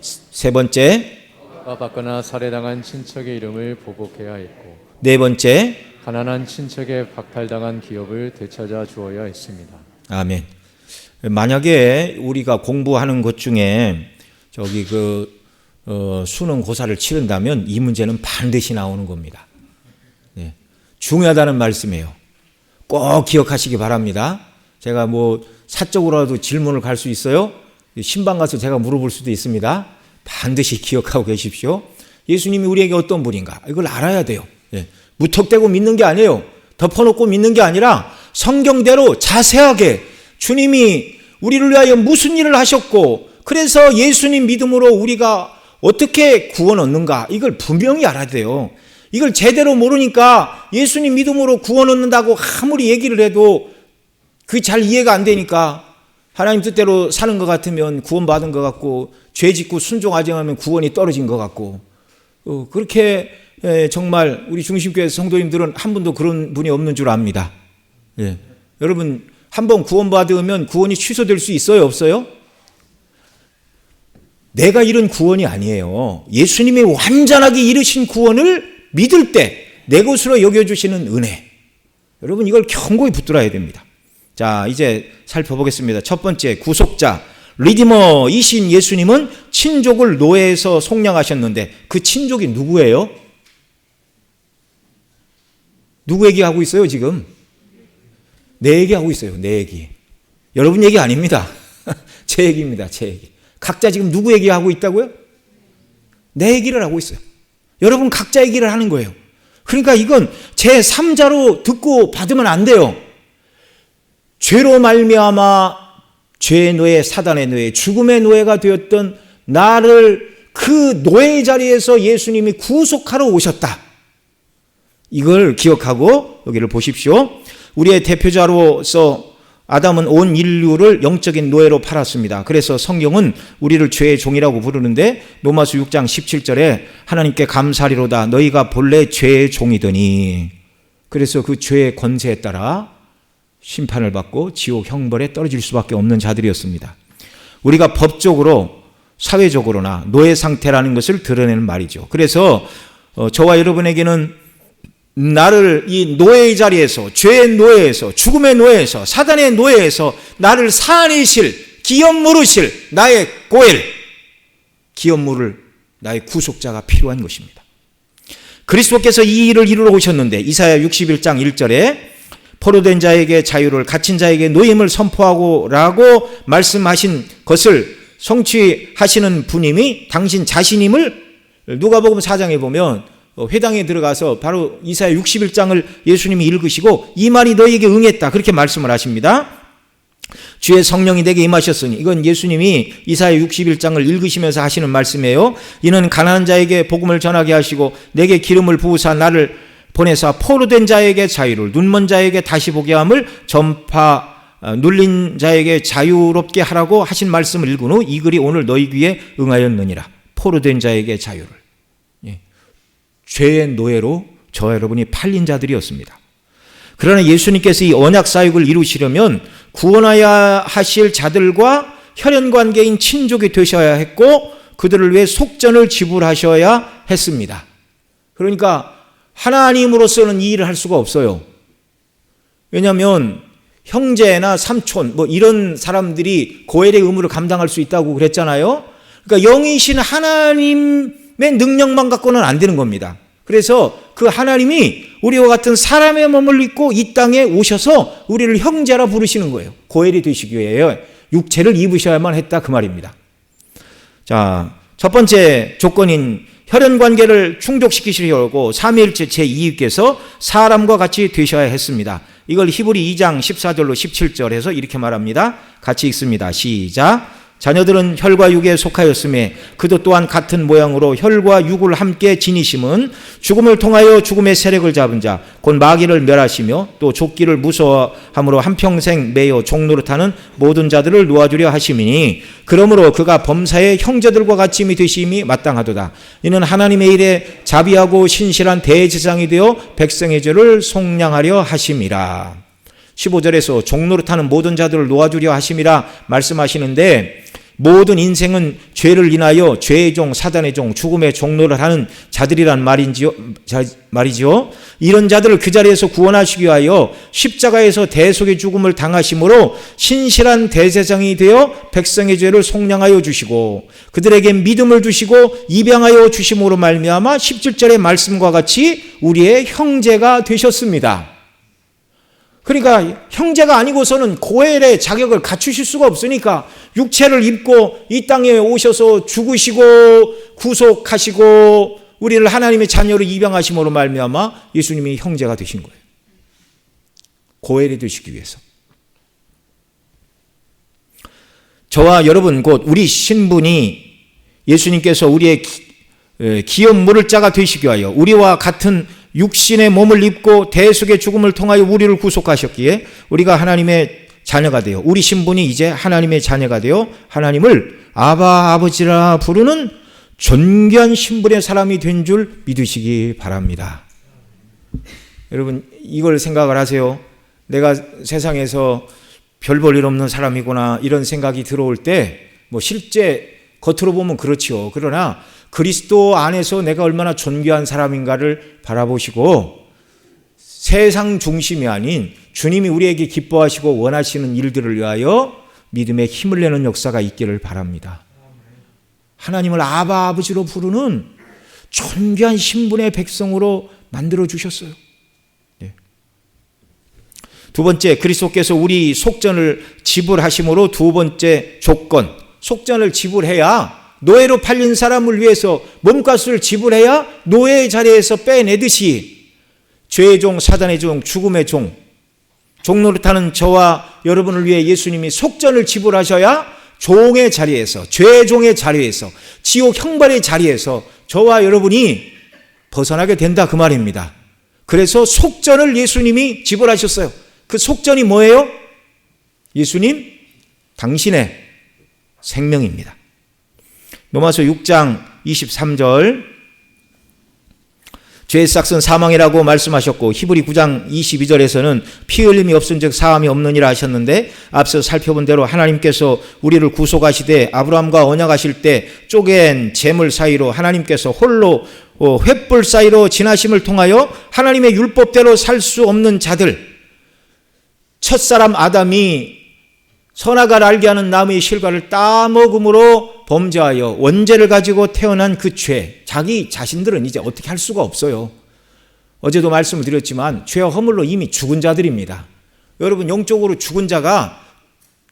세 번째, 받거나 살해당한 친척의 이름을 보복해야 했고 네 번째, 가난한 친척의 박탈당한 기업을 되찾아 주어야 했습니다. 아멘. 만약에 우리가 공부하는 것 중에 저기 수능 고사를 치른다면 이 문제는 반드시 나오는 겁니다. 네. 중요하다는 말씀이에요. 꼭 기억하시기 바랍니다. 제가 뭐 사적으로라도 질문을 갈 수 있어요. 신방 가서 제가 물어볼 수도 있습니다. 반드시 기억하고 계십시오. 예수님이 우리에게 어떤 분인가 이걸 알아야 돼요. 네. 무턱대고 믿는 게 아니에요. 덮어놓고 믿는 게 아니라 성경대로 자세하게 주님이 우리를 위하여 무슨 일을 하셨고 그래서 예수님 믿음으로 우리가 어떻게 구원 얻는가 이걸 분명히 알아야 돼요. 이걸 제대로 모르니까 예수님 믿음으로 구원 얻는다고 아무리 얘기를 해도 그게 잘 이해가 안 되니까 하나님 뜻대로 사는 것 같으면 구원받은 것 같고 죄 짓고 순종하지 않으면 구원이 떨어진 것 같고 그렇게 정말 우리 중심교회 성도님들은 한 분도 그런 분이 없는 줄 압니다. 예. 여러분 한번 구원받으면 구원이 취소될 수 있어요? 없어요? 내가 이룬 구원이 아니에요. 예수님이 완전하게 이루신 구원을 믿을 때 내 것으로 여겨주시는 은혜. 여러분 이걸 견고히 붙들어야 됩니다. 자, 이제 살펴보겠습니다. 첫 번째 구속자 리디머이신 예수님은 친족을 노예에서 속량하셨는데 그 친족이 누구예요? 누구 얘기하고 있어요 지금? 내 얘기하고 있어요. 내 얘기. 여러분 얘기 아닙니다. 제 얘기입니다. 제 얘기. 각자 지금 누구 얘기하고 있다고요? 내 얘기를 하고 있어요. 여러분 각자 얘기를 하는 거예요. 그러니까 이건 제3자로 듣고 받으면 안 돼요. 죄로 말미암아 죄의 노예, 사단의 노예, 죽음의 노예가 되었던 나를 그 노예의 자리에서 예수님이 구속하러 오셨다. 이걸 기억하고 여기를 보십시오. 우리의 대표자로서 아담은 온 인류를 영적인 노예로 팔았습니다. 그래서 성경은 우리를 죄의 종이라고 부르는데 로마서 6장 17절에 하나님께 감사하리로다 너희가 본래 죄의 종이더니 그래서 그 죄의 권세에 따라 심판을 받고 지옥 형벌에 떨어질 수밖에 없는 자들이었습니다. 우리가 법적으로 사회적으로나 노예 상태라는 것을 드러내는 말이죠. 그래서 저와 여러분에게는 나를 이 노예의 자리에서, 죄의 노예에서, 죽음의 노예에서, 사단의 노예에서 나를 살아내실, 기업 물으실 나의 고엘, 기업 물을 나의 구속자가 필요한 것입니다. 그리스도께서 이 일을 이루러 오셨는데 이사야 61장 1절에 포로된 자에게 자유를, 갇힌 자에게 노임을 선포하고 라고 말씀하신 것을 성취하시는 분임이 당신 자신임을 누가복음 4장에 보면 회당에 들어가서 바로 이사야 61장을 예수님이 읽으시고 이 말이 너희에게 응했다 그렇게 말씀을 하십니다. 주의 성령이 내게 임하셨으니, 이건 예수님이 이사야 61장을 읽으시면서 하시는 말씀이에요. 이는 가난한 자에게 복음을 전하게 하시고 내게 기름을 부으사 나를 보내사 포로된 자에게 자유를, 눈먼 자에게 다시 보게 함을, 눌린 자에게 자유롭게 하라고 하신 말씀을 읽은 후 이 글이 오늘 너희 귀에 응하였느니라. 포로된 자에게 자유를. 죄의 노예로 저와 여러분이 팔린 자들이었습니다. 그러나 예수님께서 이 언약 사역을 이루시려면 구원하야 하실 자들과 혈연관계인 친족이 되셔야 했고 그들을 위해 속전을 지불하셔야 했습니다. 그러니까 하나님으로서는 이 일을 할 수가 없어요. 왜냐하면 형제나 삼촌 이런 사람들이 고엘의 의무를 감당할 수 있다고 그랬잖아요. 그러니까 영이신 하나님의 능력만 갖고는 안 되는 겁니다. 그래서 그 하나님이 우리와 같은 사람의 몸을 입고 이 땅에 오셔서 우리를 형제라 부르시는 거예요. 고엘이 되시기 위해 육체를 입으셔야만 했다 그 말입니다. 자, 첫 번째 조건인 혈연관계를 충족시키시려고 삼위일체 제2위께서 사람과 같이 되셔야 했습니다. 이걸 히브리 2장 14절로 17절에서 이렇게 말합니다. 같이 읽습니다. 시작. 자녀들은 혈과 육에 속하였음에 그도 또한 같은 모양으로 혈과 육을 함께 지니심은 죽음을 통하여 죽음의 세력을 잡은 자 곧 마귀를 멸하시며 또 족기를 무서워함으로 한평생 매여 종노릇하는 모든 자들을 놓아주려 하심이니 그러므로 그가 범사의 형제들과 같이 되심이 마땅하도다. 이는 하나님의 일에 자비하고 신실한 대제사장이 되어 백성의 죄를 속량하려 하심이라. 15절에서 종노릇하는 모든 자들을 놓아주려 하심이라 말씀하시는데 모든 인생은 죄를 인하여 죄의 종, 사단의 종, 죽음의 종노를 하는 자들이란 말이죠. 이런 자들을 그 자리에서 구원하시기 위하여 십자가에서 대속의 죽음을 당하심으로 신실한 대제사장이 되어 백성의 죄를 속량하여 주시고 그들에게 믿음을 주시고 입양하여 주심으로 말미암아 17절의 말씀과 같이 우리의 형제가 되셨습니다. 그러니까 형제가 아니고서는 고엘의 자격을 갖추실 수가 없으니까 육체를 입고 이 땅에 오셔서 죽으시고 구속하시고 우리를 하나님의 자녀로 입양하심으로 말미암아 예수님이 형제가 되신 거예요. 고엘이 되시기 위해서. 저와 여러분 곧 우리 신분이 예수님께서 우리의 기업 물을 자가 되시기 위하여 우리와 같은 육신의 몸을 입고 대속의 죽음을 통하여 우리를 구속하셨기에 우리가 하나님의 자녀가 되어 우리 신분이 이제 하나님의 자녀가 되어 하나님을 아바 아버지라 부르는 존귀한 신분의 사람이 된 줄 믿으시기 바랍니다. 여러분 이걸 생각을 하세요. 내가 세상에서 별 볼 일 없는 사람이구나 이런 생각이 들어올 때 실제 겉으로 보면 그렇지요. 그러나 그리스도 안에서 내가 얼마나 존귀한 사람인가를 바라보시고 세상 중심이 아닌 주님이 우리에게 기뻐하시고 원하시는 일들을 위하여 믿음의 힘을 내는 역사가 있기를 바랍니다. 하나님을 아바 아버지로 부르는 존귀한 신분의 백성으로 만들어 주셨어요. 두 번째, 그리스도께서 우리 속전을 지불하심으로 두 번째 조건, 속전을 지불해야 노예로 팔린 사람을 위해서 몸값을 지불해야 노예의 자리에서 빼내듯이 죄의 종, 사단의 종, 죽음의 종, 종노릇하는 저와 여러분을 위해 예수님이 속전을 지불하셔야 종의 자리에서, 죄의 종의 자리에서, 지옥 형벌의 자리에서 저와 여러분이 벗어나게 된다 그 말입니다. 그래서 속전을 예수님이 지불하셨어요. 그 속전이 뭐예요? 예수님, 당신의 생명입니다. 로마서 6장 23절 죄의 삭은 사망이라고 말씀하셨고 히브리 9장 22절에서는 피 흘림이 없은즉 사함이 없느니라 하셨는데, 앞서 살펴본 대로 하나님께서 우리를 구속하시되 아브라함과 언약하실 때 쪼갠 재물 사이로 하나님께서 홀로 횃불 사이로 지나심을 통하여 하나님의 율법대로 살 수 없는 자들, 첫사람 아담이 선악을 알게 하는 나무의 실과를 따먹음으로 범죄하여 원죄를 가지고 태어난 그 죄, 자기 자신들은 이제 어떻게 할 수가 없어요. 어제도 말씀을 드렸지만 죄와 허물로 이미 죽은 자들입니다. 여러분, 영적으로 죽은 자가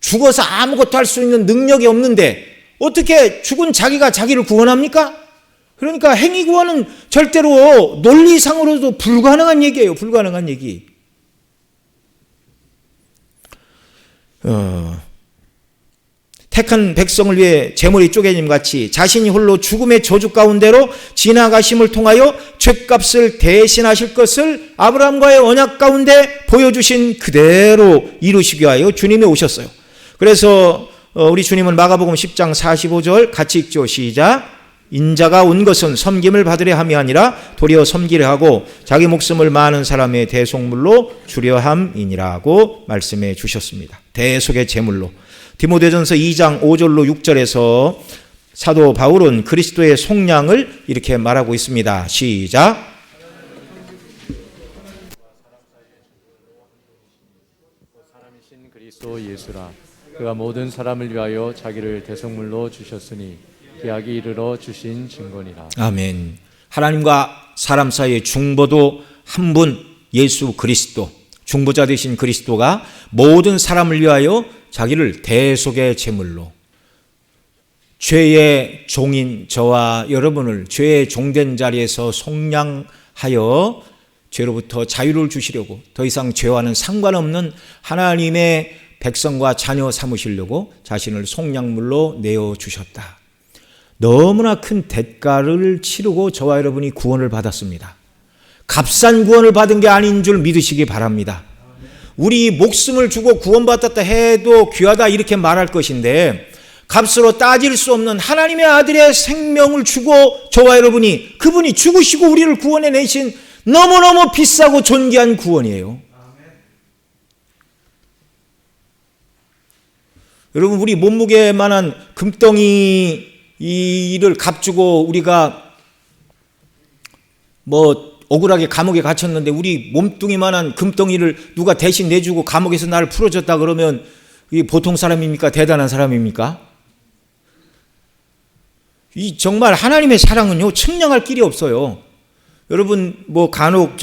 죽어서 아무것도 할 수 있는 능력이 없는데 어떻게 죽은 자기가 자기를 구원합니까? 그러니까 행위 구원은 절대로 논리상으로도 불가능한 얘기예요. 불가능한 얘기. 택한 백성을 위해 재물이 쪼개짐 같이 자신이 홀로 죽음의 저주 가운데로 지나가심을 통하여 죄값을 대신하실 것을 아브라함과의 언약 가운데 보여주신 그대로 이루시기 위하여 주님이 오셨어요. 그래서 우리 주님은 마가복음 10장 45절 같이 읽죠. 시작. 인자가 온 것은 섬김을 받으려 함이 아니라 도리어 섬기려 하고 자기 목숨을 많은 사람의 대속물로 주려 함이니라고 말씀해 주셨습니다. 대속의 제물로. 디모데전서 2장 5절로 6절에서 사도 바울은 그리스도의 속량을 이렇게 말하고 있습니다. 시작. 사람이신 그리스도 예수라. 그가 모든 사람을 위하여 자기를 대속물로 주셨으니 계약이 이르러 주신 증거니라. 아멘. 하나님과 사람 사이의 중보도 한 분, 예수 그리스도, 중보자 되신 그리스도가 모든 사람을 위하여 자기를 대속의 제물로, 죄의 종인 저와 여러분을 죄의 종된 자리에서 속량하여 죄로부터 자유를 주시려고, 더 이상 죄와는 상관없는 하나님의 백성과 자녀 삼으시려고 자신을 속량물로 내어주셨다. 너무나 큰 대가를 치르고 저와 여러분이 구원을 받았습니다. 값싼 구원을 받은 게 아닌 줄 믿으시기 바랍니다. 우리 목숨을 주고 구원받았다 해도 귀하다 이렇게 말할 것인데, 값으로 따질 수 없는 하나님의 아들의 생명을 주고 저와 여러분이, 그분이 죽으시고 우리를 구원해 내신 너무너무 비싸고 존귀한 구원이에요. 여러분, 우리 몸무게만한 금덩이를 값주고 우리가 억울하게 감옥에 갇혔는데 우리 몸뚱이만한 금덩이를 누가 대신 내주고 감옥에서 나를 풀어줬다 그러면 이게 보통 사람입니까? 대단한 사람입니까? 이 정말 하나님의 사랑은요, 측량할 길이 없어요. 여러분, 간혹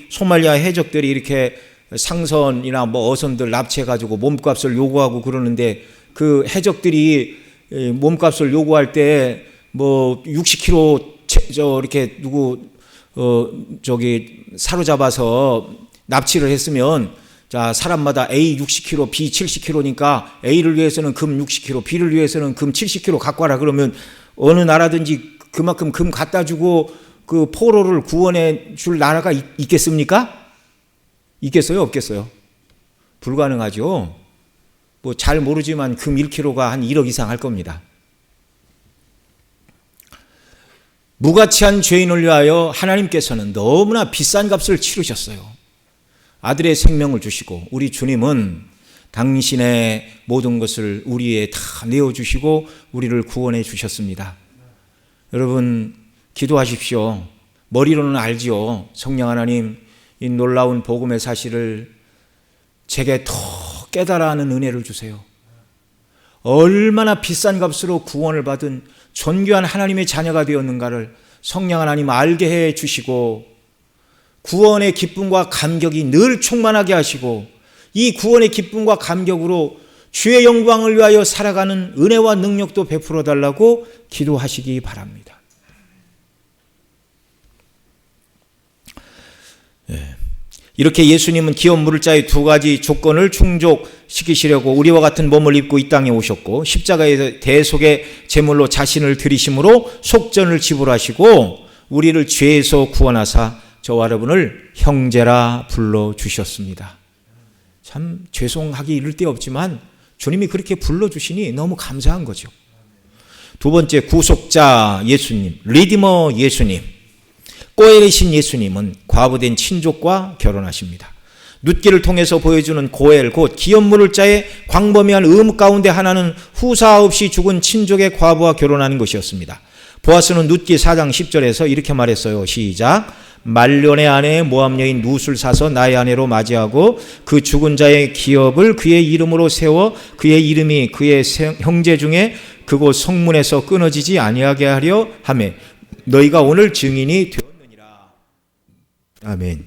소말리아 해적들이 이렇게 상선이나 어선들 납치해가지고 몸값을 요구하고 그러는데, 그 해적들이 몸값을 요구할 때 60kg 이렇게 사로잡아서 납치를 했으면, 자, 사람마다 A 60kg, B 70kg니까 A를 위해서는 금 60kg, B를 위해서는 금 70kg 갖고 와라 그러면 어느 나라든지 그만큼 금 갖다 주고 그 포로를 구원해 줄 나라가 있겠습니까? 있겠어요? 없겠어요? 불가능하죠. 잘 모르지만 금 1kg가 한 1억 이상 할 겁니다. 무가치한 죄인을 위하여 하나님께서는 너무나 비싼 값을 치르셨어요. 아들의 생명을 주시고, 우리 주님은 당신의 모든 것을 우리에 다 내어주시고 우리를 구원해 주셨습니다. 여러분, 기도하십시오. 머리로는 알지요. 성령 하나님, 이 놀라운 복음의 사실을 제게 더 깨달아 하는 은혜를 주세요. 얼마나 비싼 값으로 구원을 받은 존귀한 하나님의 자녀가 되었는가를 성령 하나님 알게 해 주시고, 구원의 기쁨과 감격이 늘 충만하게 하시고, 이 구원의 기쁨과 감격으로 주의 영광을 위하여 살아가는 은혜와 능력도 베풀어 달라고 기도하시기 바랍니다. 이렇게 예수님은 기업 물을 자의 두 가지 조건을 충족시키시려고 우리와 같은 몸을 입고 이 땅에 오셨고, 십자가의 대속의 제물로 자신을 드리심으로 속전을 지불하시고 우리를 죄에서 구원하사 저와 여러분을 형제라 불러주셨습니다. 참 죄송하기 이를 데 없지만 주님이 그렇게 불러주시니 너무 감사한 거죠. 두 번째, 구속자 예수님, 리디머 예수님. 고엘이신 예수님은 과부된 친족과 결혼하십니다. 룻기를 통해서 보여주는 고엘 곧 기업물을 짜의 광범위한 의무 가운데 하나는 후사 없이 죽은 친족의 과부와 결혼하는 것이었습니다. 보아스는 룻기 4장 10절에서 이렇게 말했어요. 시작. 말년의 아내 모압 여인 룻을 사서 나의 아내로 맞이하고 그 죽은 자의 기업을 그의 이름으로 세워 그의 이름이 그의 형제 중에 그곳 성문에서 끊어지지 아니하게 하려 하매 너희가 오늘 증인이 되었느니라. 아멘.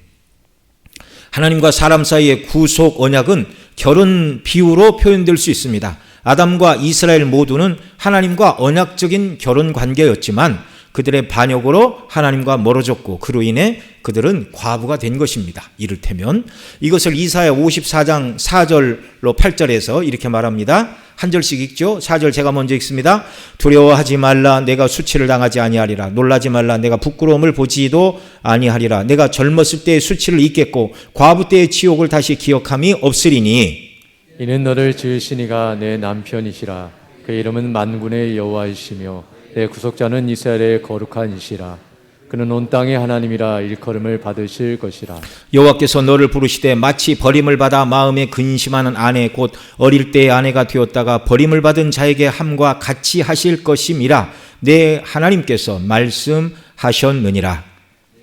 하나님과 사람 사이의 구속 언약은 결혼 비유로 표현될 수 있습니다. 아담과 이스라엘 모두는 하나님과 언약적인 결혼 관계였지만 그들의 반역으로 하나님과 멀어졌고 그로 인해 그들은 과부가 된 것입니다. 이를테면 이것을 이사야 54장 4절로 8절에서 이렇게 말합니다. 한 절씩 읽죠. 4절 제가 먼저 읽습니다. 두려워하지 말라. 내가 수치를 당하지 아니하리라. 놀라지 말라. 내가 부끄러움을 보지도 아니하리라. 내가 젊었을 때의 수치를 잊겠고 과부 때의 지옥을 다시 기억함이 없으리니 이는 너를 지으신 이가 내 남편이시라. 그 이름은 만군의 여호와이시며 내 구속자는 이스라엘의 거룩한 이시라. 그는 온 땅의 하나님이라 일컬음을 받으실 것이라. 여호와께서 너를 부르시되 마치 버림을 받아 마음에 근심하는 아내 곧 어릴 때의 아내가 되었다가 버림을 받은 자에게 함과 같이 하실 것임이라. 내 하나님께서 말씀하셨느니라.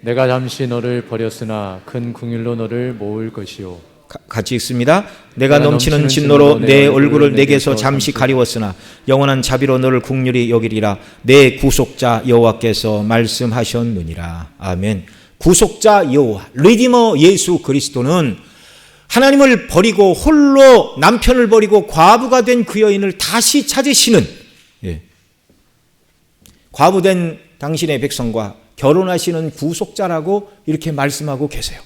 내가 잠시 너를 버렸으나 큰 긍휼로 너를 모을 것이요. 같이 읽습니다. 내가 넘치는 진노로 내 얼굴을 내게서 잠시 가리웠으나 영원한 자비로 너를 긍휼히 여기리라. 내 구속자 여호와께서 말씀하셨느니라. 아멘. 구속자 여호와 리디머 예수 그리스도는 하나님을 버리고 홀로 남편을 버리고 과부가 된 그 여인을 다시 찾으시는 과부된 당신의 백성과 결혼하시는 구속자라고 이렇게 말씀하고 계세요.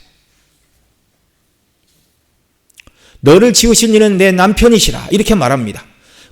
너를 지으신 이는 내 남편이시라 이렇게 말합니다.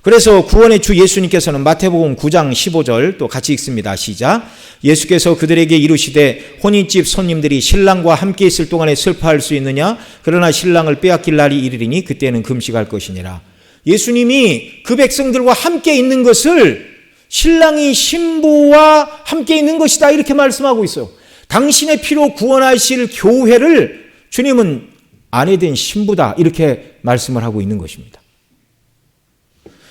그래서 구원의 주 예수님께서는 마태복음 9장 15절 또 같이 읽습니다. 시작. 예수께서 그들에게 이르시되 혼인집 손님들이 신랑과 함께 있을 동안에 슬퍼할 수 있느냐? 그러나 신랑을 빼앗길 날이 이르리니 그때는 금식할 것이니라. 예수님이 그 백성들과 함께 있는 것을 신랑이 신부와 함께 있는 것이다 이렇게 말씀하고 있어요. 당신의 피로 구원하실 교회를 주님은 아내된 신부다 이렇게 말씀을 하고 있는 것입니다.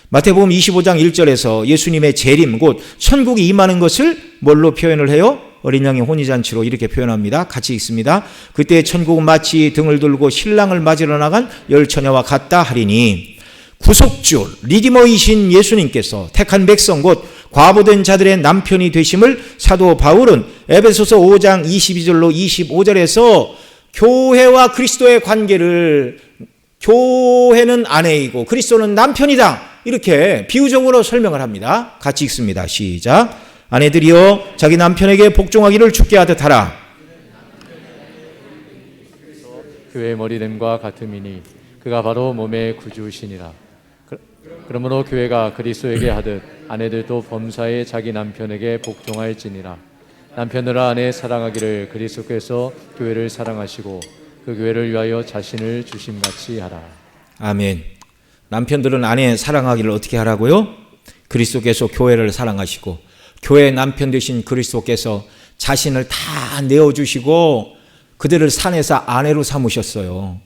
마태복음 25장 1절에서 예수님의 재림 곧 천국이 임하는 것을 뭘로 표현을 해요? 어린 양의 혼인잔치로 이렇게 표현합니다. 같이 읽습니다. 그때 천국은 마치 등을 들고 신랑을 맞으러 나간 열 처녀와 같다 하리니 구속주 리디머이신 예수님께서 택한 백성 곧 과부된 자들의 남편이 되심을 사도 바울은 에베소서 5장 22절로 25절에서 교회와 그리스도의 관계를 교회는 아내이고 그리스도는 남편이다 이렇게 비유적으로 설명을 합니다. 같이 읽습니다. 시작. 아내들이여 자기 남편에게 복종하기를 주께 하듯 하라. 교회의 머리됨과 같음이니 그가 바로 몸의 구주시니라. 그러므로 교회가 그리스도에게 하듯 아내들도 범사에 자기 남편에게 복종할지니라. 남편들아 아내 사랑하기를 그리스도께서 교회를 사랑하시고 그 교회를 위하여 자신을 주심같이 하라. 아멘. 남편들은 아내 사랑하기를 어떻게 하라고요? 그리스도께서 교회를 사랑하시고 교회 남편 되신 그리스도께서 자신을 다 내어주시고 그들을 산에서 아내로 삼으셨어요.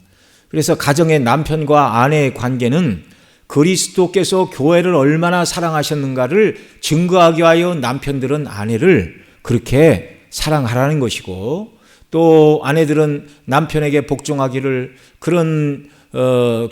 그래서 가정의 남편과 아내의 관계는 그리스도께서 교회를 얼마나 사랑하셨는가를 증거하기 위하여 남편들은 아내를 그렇게 사랑하라는 것이고 또 아내들은 남편에게 복종하기를 그런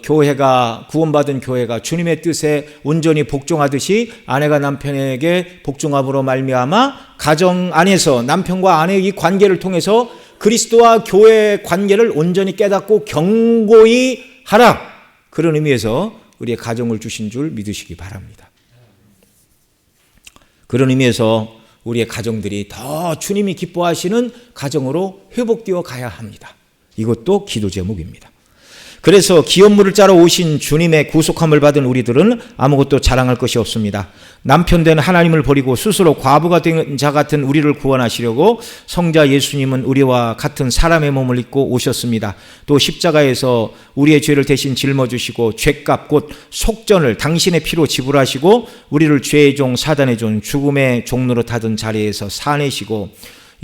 교회가 구원받은 교회가 주님의 뜻에 온전히 복종하듯이 아내가 남편에게 복종함으로 말미암아 가정 안에서 남편과 아내의 이 관계를 통해서 그리스도와 교회의 관계를 온전히 깨닫고 경고히 하라. 그런 의미에서 우리의 가정을 주신 줄 믿으시기 바랍니다. 그런 의미에서 우리의 가정들이 더 주님이 기뻐하시는 가정으로 회복되어 가야 합니다. 이것도 기도 제목입니다. 그래서 기업물을 짜러 오신 주님의 구속함을 받은 우리들은 아무것도 자랑할 것이 없습니다. 남편 된 하나님을 버리고 스스로 과부가 된 자 같은 우리를 구원하시려고 성자 예수님은 우리와 같은 사람의 몸을 입고 오셨습니다. 또 십자가에서 우리의 죄를 대신 짊어주시고 죄값 곧 속전을 당신의 피로 지불하시고 우리를 죄의 종 사단의 종 죽음의 종로로 타던 자리에서 사내시고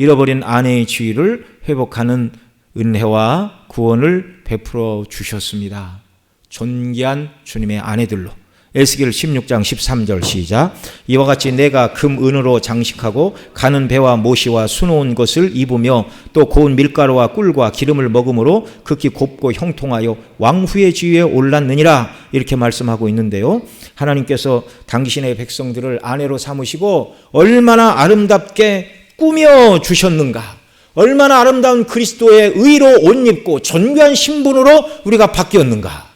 잃어버린 아내의 지위를 회복하는 은혜와 구원을 베풀어 주셨습니다. 존귀한 주님의 아내들로. 에스겔 16장 13절 시작. 이와 같이 내가 금 은으로 장식하고 가는 배와 모시와 수놓은 것을 입으며 또 고운 밀가루와 꿀과 기름을 먹음으로 극히 곱고 형통하여 왕후의 지위에 올랐느니라, 이렇게 말씀하고 있는데요. 하나님께서 당신의 백성들을 아내로 삼으시고 얼마나 아름답게 꾸며 주셨는가, 얼마나 아름다운 그리스도의 의로 옷 입고 존귀한 신분으로 우리가 바뀌었는가.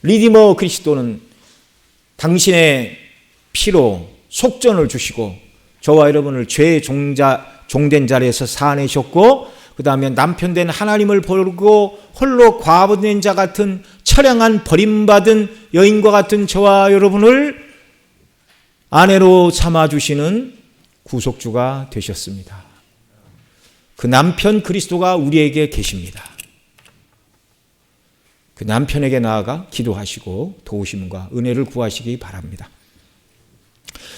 리디머 그리스도는 당신의 피로 속전을 주시고 저와 여러분을 죄의 종된 자리에서 사내셨고, 그 다음에 남편된 하나님을 버리고 홀로 과부된 자 같은 처량한 버림받은 여인과 같은 저와 여러분을 아내로 삼아주시는 구속주가 되셨습니다. 그 남편 그리스도가 우리에게 계십니다. 그 남편에게 나아가 기도하시고 도우심과 은혜를 구하시기 바랍니다.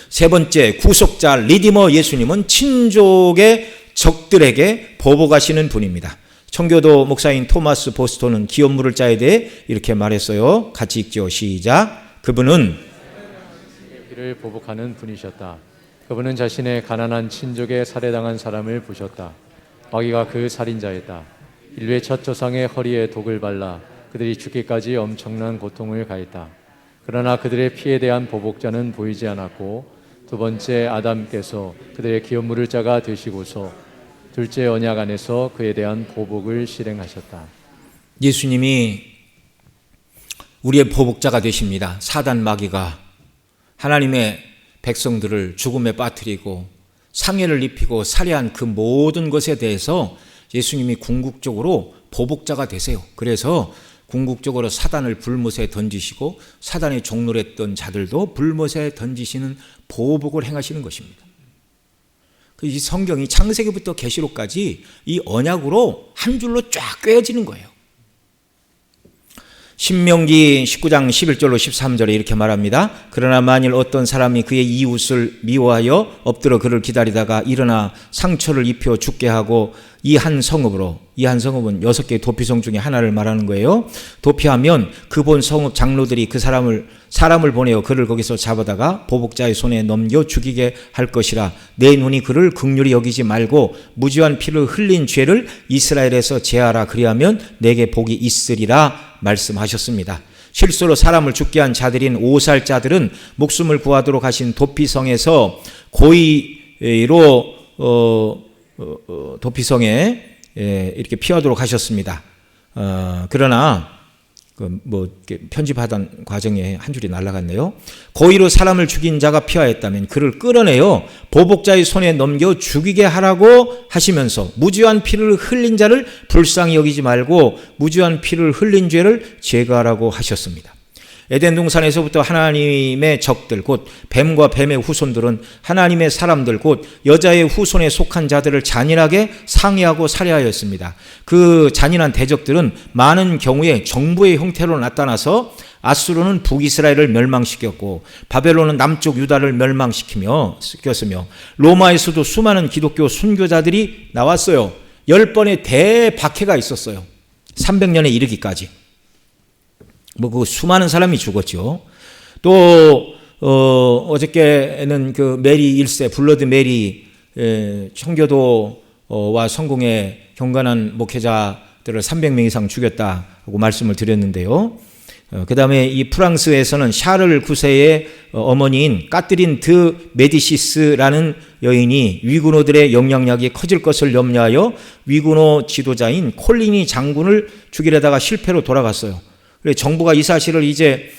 세 번째, 구속자 리디머 예수님은 친족의 적들에게 보복하시는 분입니다. 청교도 목사인 토마스 보스토는 기업 물을 자에 대해 이렇게 말했어요. 같이 읽죠. 시작. 그분은 피를 보복하는 분이셨다. 그분은 자신의 가난한 친족에 살해당한 사람을 보셨다. 마귀가 그 살인자였다. 인류의 첫 조상의 허리에 독을 발라 그들이 죽기까지 엄청난 고통을 가했다. 그러나 그들의 피에 대한 보복자는 보이지 않았고, 두 번째 아담께서 그들의 기업 물을 자가 되시고서 둘째 언약 안에서 그에 대한 보복을 실행하셨다. 예수님이 우리의 보복자가 되십니다. 사단 마귀가 하나님의 백성들을 죽음에 빠뜨리고 상해를 입히고 살해한 그 모든 것에 대해서 예수님이 궁극적으로 보복자가 되세요. 그래서 궁극적으로 사단을 불못에 던지시고 사단의 종노랬던 자들도 불못에 던지시는 보복을 행하시는 것입니다. 이 성경이 창세기부터 계시록까지 이 언약으로 한 줄로 쫙 꿰어지는 거예요. 신명기 19장 11절로 13절에 이렇게 말합니다. 그러나 만일 어떤 사람이 그의 이웃을 미워하여 엎드려 그를 기다리다가 일어나 상처를 입혀 죽게 하고 이 한 성읍은 6개의 도피성 중에 하나를 말하는 거예요. 도피하면 그 본 성읍 장로들이 그 사람을 보내어 그를 거기서 잡아다가 보복자의 손에 넘겨 죽이게 할 것이라. 내 눈이 그를 긍휼히 여기지 말고 무지한 피를 흘린 죄를 이스라엘에서 제하라. 그리하면 내게 복이 있으리라 말씀하셨습니다. 실수로 사람을 죽게 한 자들인 오살자들은 목숨을 구하도록 하신 도피성에서 고의로 도피성에 이렇게 피하도록 하셨습니다. 그러나 편집하던 과정에 한 줄이 날아갔네요. 고의로 사람을 죽인 자가 피하였다면 그를 끌어내어 보복자의 손에 넘겨 죽이게 하라고 하시면서 무지한 피를 흘린 자를 불쌍히 여기지 말고 무지한 피를 흘린 죄를 제거하라고 하셨습니다. 에덴 동산에서부터 하나님의 적들 곧 뱀과 뱀의 후손들은 하나님의 사람들 곧 여자의 후손에 속한 자들을 잔인하게 상해하고 살해하였습니다. 그 잔인한 대적들은 많은 경우에 정부의 형태로 나타나서 아수르는 북이스라엘을 멸망시켰고 바벨론은 남쪽 유다를 멸망시켰으며 로마에서도 수많은 기독교 순교자들이 나왔어요. 10번의 대박해가 있었어요. 300년에 이르기까지. 그 수많은 사람이 죽었죠. 또 어저께는 그 메리 1세 블러드 메리 청교도와 성공의 경건한 목회자들을 300명 이상 죽였다고 말씀을 드렸는데요. 그 다음에 이 프랑스에서는 샤를 9세의 어머니인 까트린 드 메디시스라는 여인이 위군노들의 영향력이 커질 것을 염려하여 위군노 지도자인 콜리니 장군을 죽이려다가 실패로 돌아갔어요. 그래서 정부가 이 사실을 이제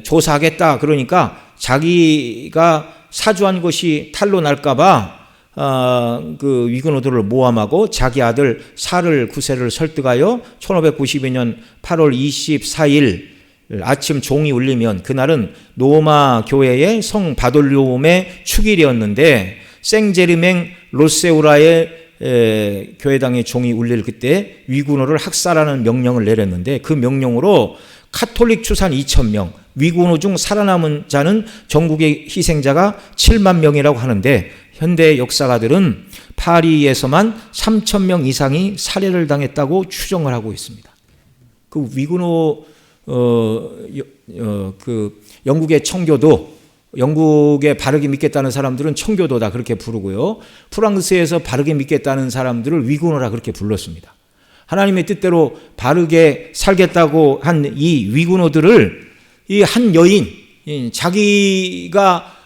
조사하겠다 그러니까 자기가 사주한 것이 탄로 날까봐 그 위군노들을 모함하고 자기 아들 샤를 9세를 설득하여 1592년 8월 24일 아침 종이 울리면 그날은 로마 교회의 성 바돌리움의 축일이었는데 생제르맹 로세우라의 교회당의 종이 울릴 그때 위군노를 학살하는 명령을 내렸는데 그 명령으로 카톨릭 추산 2,000명, 위군노 중 살아남은 자는 전국의 희생자가 7만 명이라고 하는데 현대 역사가들은 파리에서만 3,000명 이상이 살해를 당했다고 추정을 하고 있습니다. 그 위군호 그 영국의 청교도, 영국에 바르게 믿겠다는 사람들은 청교도다 그렇게 부르고요. 프랑스에서 바르게 믿겠다는 사람들을 위군호라 그렇게 불렀습니다. 하나님의 뜻대로 바르게 살겠다고 한 이 위군호들을 이 한 여인, 자기가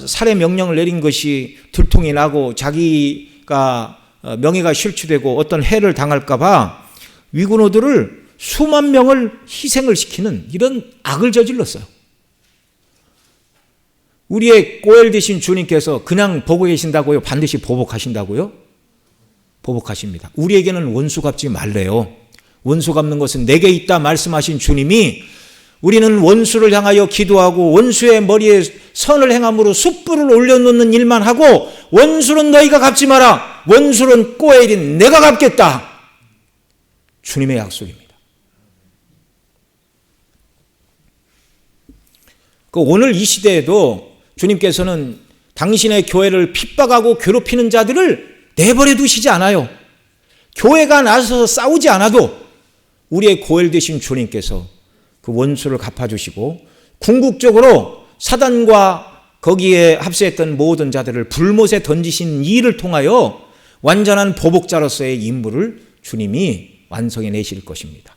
살해 명령을 내린 것이 들통이 나고 자기가 명예가 실추되고 어떤 해를 당할까 봐 위군호들을 수만 명을 희생을 시키는 이런 악을 저질렀어요. 우리의 꼬엘 되신 주님께서 그냥 보고 계신다고요? 반드시 보복하신다고요? 보복하십니다. 우리에게는 원수 갚지 말래요. 원수 갚는 것은 내게 있다 말씀하신 주님이 우리는 원수를 향하여 기도하고 원수의 머리에 선을 행함으로 숯불을 올려놓는 일만 하고 원수는 너희가 갚지 마라. 원수는 꼬엘인 내가 갚겠다. 주님의 약속입니다. 오늘 이 시대에도 주님께서는 당신의 교회를 핍박하고 괴롭히는 자들을 내버려 두시지 않아요. 교회가 나서서 싸우지 않아도 우리의 고엘 되신 주님께서 그 원수를 갚아주시고 궁극적으로 사단과 거기에 합세했던 모든 자들을 불못에 던지신 일을 통하여 완전한 보복자로서의 임무를 주님이 완성해 내실 것입니다.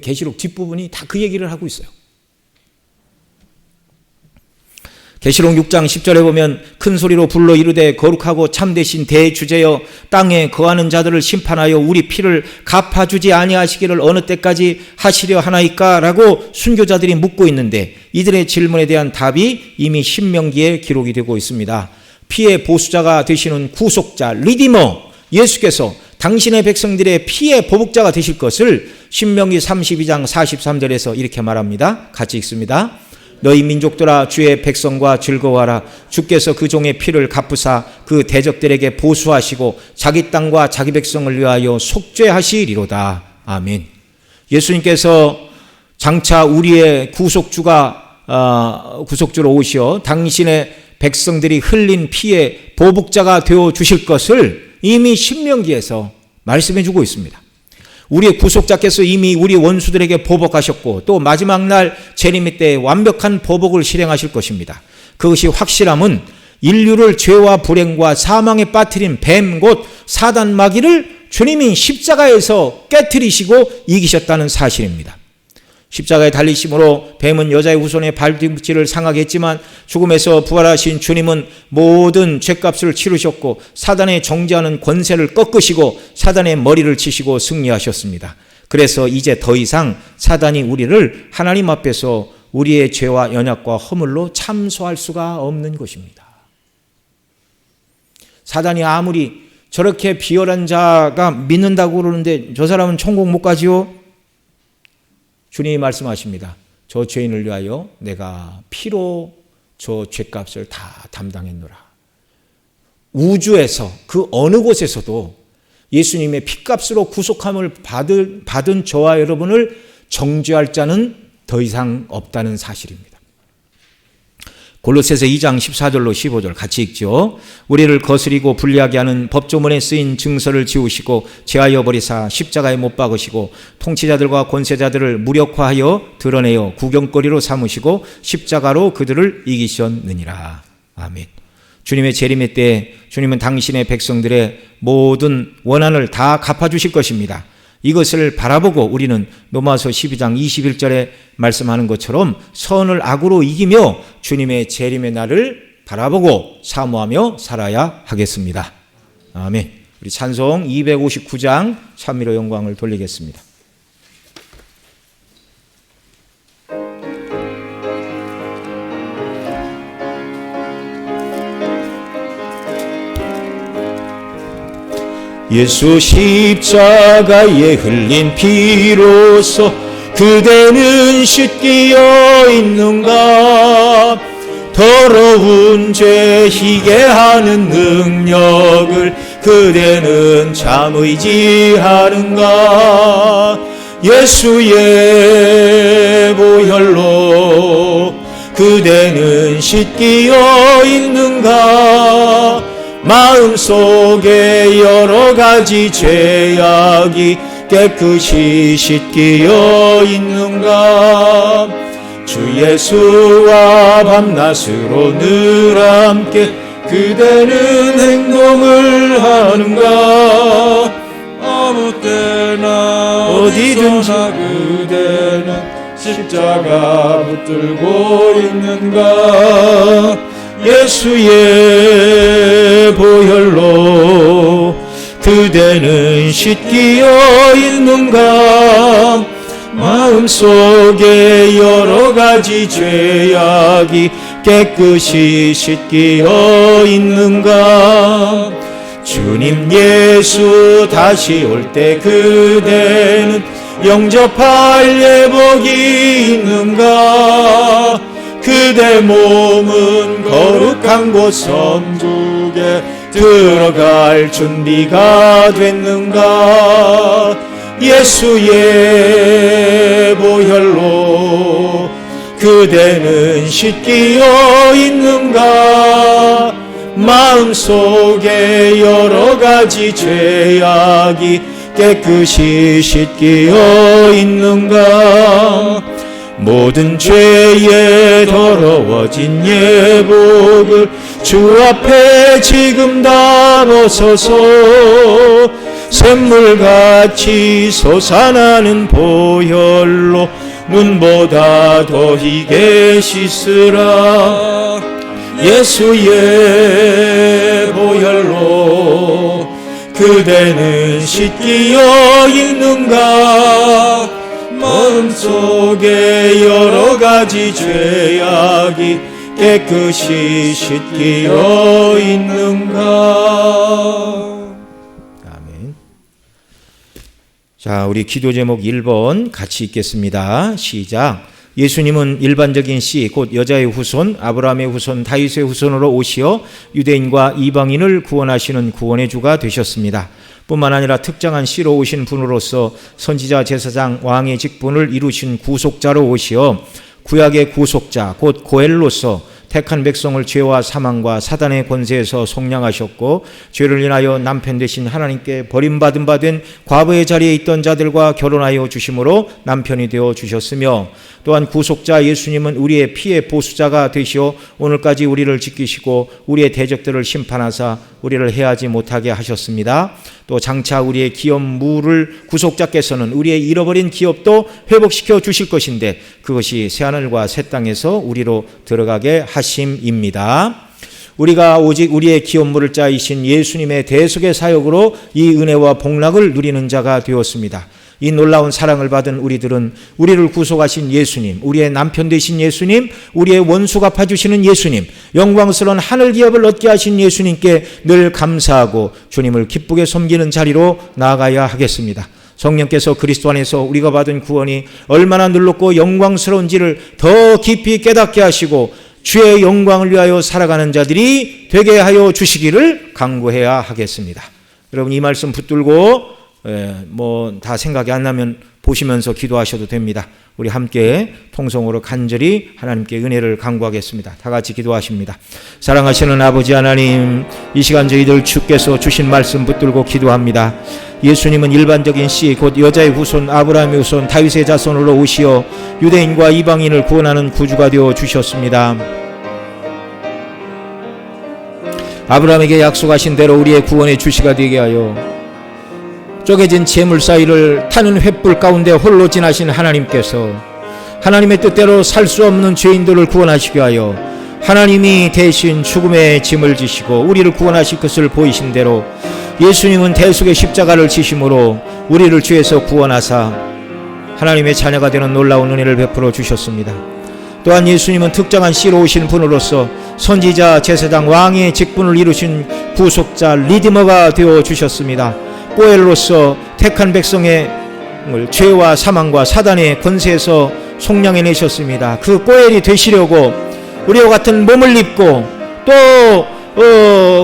계시록 뒷부분이 다 그 얘기를 하고 있어요. 계시록 6장 10절에 보면 큰 소리로 불러 이르되 거룩하고 참되신 대주제여 땅에 거하는 자들을 심판하여 우리 피를 갚아주지 아니하시기를 어느 때까지 하시려 하나이까? 라고 순교자들이 묻고 있는데 이들의 질문에 대한 답이 이미 신명기에 기록이 되고 있습니다. 피의 보수자가 되시는 구속자 리디머 예수께서 당신의 백성들의 피의 보복자가 되실 것을 신명기 32장 43절에서 이렇게 말합니다. 같이 읽습니다. 너희 민족들아 주의 백성과 즐거워하라. 주께서 그 종의 피를 갚으사 그 대적들에게 보수하시고 자기 땅과 자기 백성을 위하여 속죄하시리로다. 아멘. 예수님께서 장차 우리의 구속주로 오시어 당신의 백성들이 흘린 피의 보복자가 되어 주실 것을 이미 신명기에서 말씀해 주고 있습니다. 우리의 구속자께서 이미 우리 원수들에게 보복하셨고 또 마지막 날 재림의 때에 완벽한 보복을 실행하실 것입니다. 그것이 확실함은 인류를 죄와 불행과 사망에 빠뜨린 뱀 곧 사단 마귀를 주님이 십자가에서 깨트리시고 이기셨다는 사실입니다. 십자가에 달리심으로 뱀은 여자의 후손의 발뒤꿈치를 상하게 했지만 죽음에서 부활하신 주님은 모든 죄값을 치르셨고 사단의 정죄하는 권세를 꺾으시고 사단의 머리를 치시고 승리하셨습니다. 그래서 이제 더 이상 사단이 우리를 하나님 앞에서 우리의 죄와 연약과 허물로 참소할 수가 없는 것입니다. 사단이 아무리 저렇게 비열한 자가 믿는다고 그러는데 저 사람은 천국 못 가지요? 주님이 말씀하십니다. 저 죄인을 위하여 내가 피로 저 죄값을 다 담당했노라. 우주에서 그 어느 곳에서도 예수님의 피값으로 구속함을 받은 저와 여러분을 정죄할 자는 더 이상 없다는 사실입니다. 골로새서 2장 14절로 15절 같이 읽죠. 우리를 거스리고 불리하게 하는 법조문에 쓰인 증서를 지우시고 제하여 버리사 십자가에 못 박으시고 통치자들과 권세자들을 무력화하여 드러내어 구경거리로 삼으시고 십자가로 그들을 이기셨느니라. 아멘. 주님의 재림의 때에 주님은 당신의 백성들의 모든 원한을 다 갚아주실 것입니다. 이것을 바라보고 우리는 로마서 12장 21절에 말씀하는 것처럼 선을 악으로 이기며 주님의 재림의 날을 바라보고 사모하며 살아야 하겠습니다. 아멘. 우리 찬송 259장 찬미로 영광을 돌리겠습니다. 예수 십자가에 흘린 피로써 그대는 씻기어 있는가? 더러운 죄 희게 하는 능력을 그대는 참 의지하는가? 예수의 보혈로 그대는 씻기어 있는가? 마음속에 여러 가지 죄악이 깨끗이 씻기어 있는가? 주 예수와 밤낮으로 늘 함께 그대는 행동을 하는가? 아무 때나 어디든지 어디서나 그대는 십자가 붙들고 있는가? 예수의 보혈로 그대는 씻기어 있는가? 마음속에 여러 가지 죄악이 깨끗이 씻기어 있는가? 주님 예수 다시 올 때 그대는 영접할 예복이 있는가? 그대 몸은 거룩한 곳 천국에 들어갈 준비가 됐는가? 예수의 보혈로 그대는 씻기어 있는가? 마음속에 여러 가지 죄악이 깨끗이 씻기어 있는가? 모든 죄에 더러워진 예복을 주 앞에 지금 다 벗어서 샘물같이 솟아나는 보혈로 눈보다 더 희게 씻으라. 예수의 보혈로 그대는 씻기어 있는가? 마음속에 여러 가지 죄악이 깨끗이 씻기어 있는가? 아멘. 자, 우리 기도 제목 1번 같이 읽겠습니다. 시작. 예수님은 일반적인 씨, 곧 여자의 후손, 아브라함의 후손, 다윗의 후손으로 오시어 유대인과 이방인을 구원하시는 구원의 주가 되셨습니다. 뿐만 아니라 특정한 씨로 오신 분으로서 선지자, 제사장, 왕의 직분을 이루신 구속자로 오시어 구약의 구속자, 곧 고엘로서 택한 백성을 죄와 사망과 사단의 권세에서 속량하셨고, 죄를 인하여 남편 되신 하나님께 버림받은 바 된 과부의 자리에 있던 자들과 결혼하여 주심으로 남편이 되어 주셨으며, 또한 구속자 예수님은 우리의 피의 보수자가 되시어 오늘까지 우리를 지키시고 우리의 대적들을 심판하사 우리를 해하지 못하게 하셨습니다. 또 장차 우리의 기업 무를 구속자께서는 우리의 잃어버린 기업도 회복시켜 주실 것인데, 그것이 새하늘과 새 땅에서 우리로 들어가게 하심입니다. 우리가 오직 우리의 기업물을 짜이신 예수님의 대속의 사역으로 이 은혜와 복락을 누리는 자가 되었습니다. 이 놀라운 사랑을 받은 우리들은 우리를 구속하신 예수님, 우리의 남편 되신 예수님, 우리의 원수 갚아주시는 예수님, 영광스러운 하늘 기업을 얻게 하신 예수님께 늘 감사하고 주님을 기쁘게 섬기는 자리로 나아가야 하겠습니다. 성령께서 그리스도 안에서 우리가 받은 구원이 얼마나 놀랍고 영광스러운지를 더 깊이 깨닫게 하시고 주의 영광을 위하여 살아가는 자들이 되게 하여 주시기를 간구해야 하겠습니다. 여러분, 이 말씀 붙들고 다 생각이 안 나면 보시면서 기도하셔도 됩니다. 우리 함께 통성으로 간절히 하나님께 은혜를 간구하겠습니다. 다 같이 기도하십니다. 사랑하시는 아버지 하나님, 이 시간 저희들 주께서 주신 말씀 붙들고 기도합니다. 예수님은 일반적인 씨, 곧 여자의 후손, 아브라함의 후손, 다윗의 자손으로 오시어 유대인과 이방인을 구원하는 구주가 되어 주셨습니다. 아브라함에게 약속하신 대로 우리의 구원의 주시가 되게 하여 쪼개진 재물 사이를 타는 횃불 가운데 홀로 지나신 하나님께서 하나님의 뜻대로 살 수 없는 죄인들을 구원하시게 하여 하나님이 대신 죽음의 짐을 지시고 우리를 구원하실 것을 보이신 대로 예수님은 대속의 십자가를 지심으로 우리를 죄에서 구원하사 하나님의 자녀가 되는 놀라운 은혜를 베풀어 주셨습니다. 또한 예수님은 특정한 씨로 오신 분으로서 선지자, 제사장, 왕의 직분을 이루신 구속자, 리디머가 되어 주셨습니다. 꼬엘로서 택한 백성의 죄와 사망과 사단의 권세에서 속량해내셨습니다. 그 꼬엘이 되시려고 우리와 같은 몸을 입고 또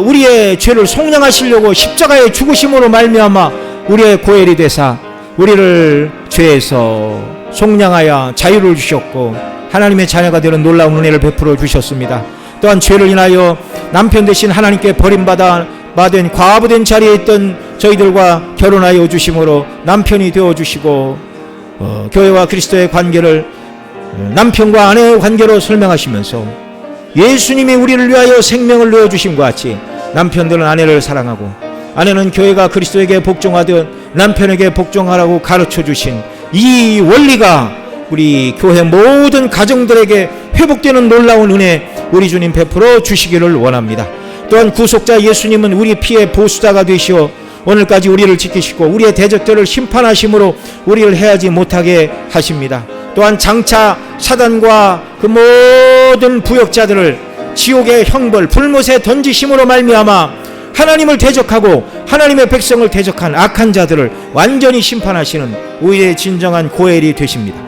우리의 죄를 속량하시려고 십자가의 죽으심으로 말미암아 우리의 고엘이 되사 우리를 죄에서 속량하여 자유를 주셨고 하나님의 자녀가 되는 놀라운 은혜를 베풀어 주셨습니다. 또한 죄를 인하여 남편 대신 하나님께 버림받은 과부된 자리에 있던 저희들과 결혼하여 주심으로 남편이 되어 주시고, 교회와 그리스도의 관계를 남편과 아내의 관계로 설명하시면서 예수님이 우리를 위하여 생명을 내어주심과 같이 남편들은 아내를 사랑하고 아내는 교회가 그리스도에게 복종하듯 남편에게 복종하라고 가르쳐 주신 이 원리가 우리 교회 모든 가정들에게 회복되는 놀라운 은혜 우리 주님 베풀어 주시기를 원합니다. 또한 구속자 예수님은 우리 피의 보수자가 되시어 오늘까지 우리를 지키시고 우리의 대적들을 심판하심으로 우리를 해하지 못하게 하십니다. 또한 장차 사단과 그 모든 부역자들을 지옥의 형벌 불못에 던지심으로 말미암아 하나님을 대적하고 하나님의 백성을 대적한 악한 자들을 완전히 심판하시는 우리의 진정한 고엘이 되십니다.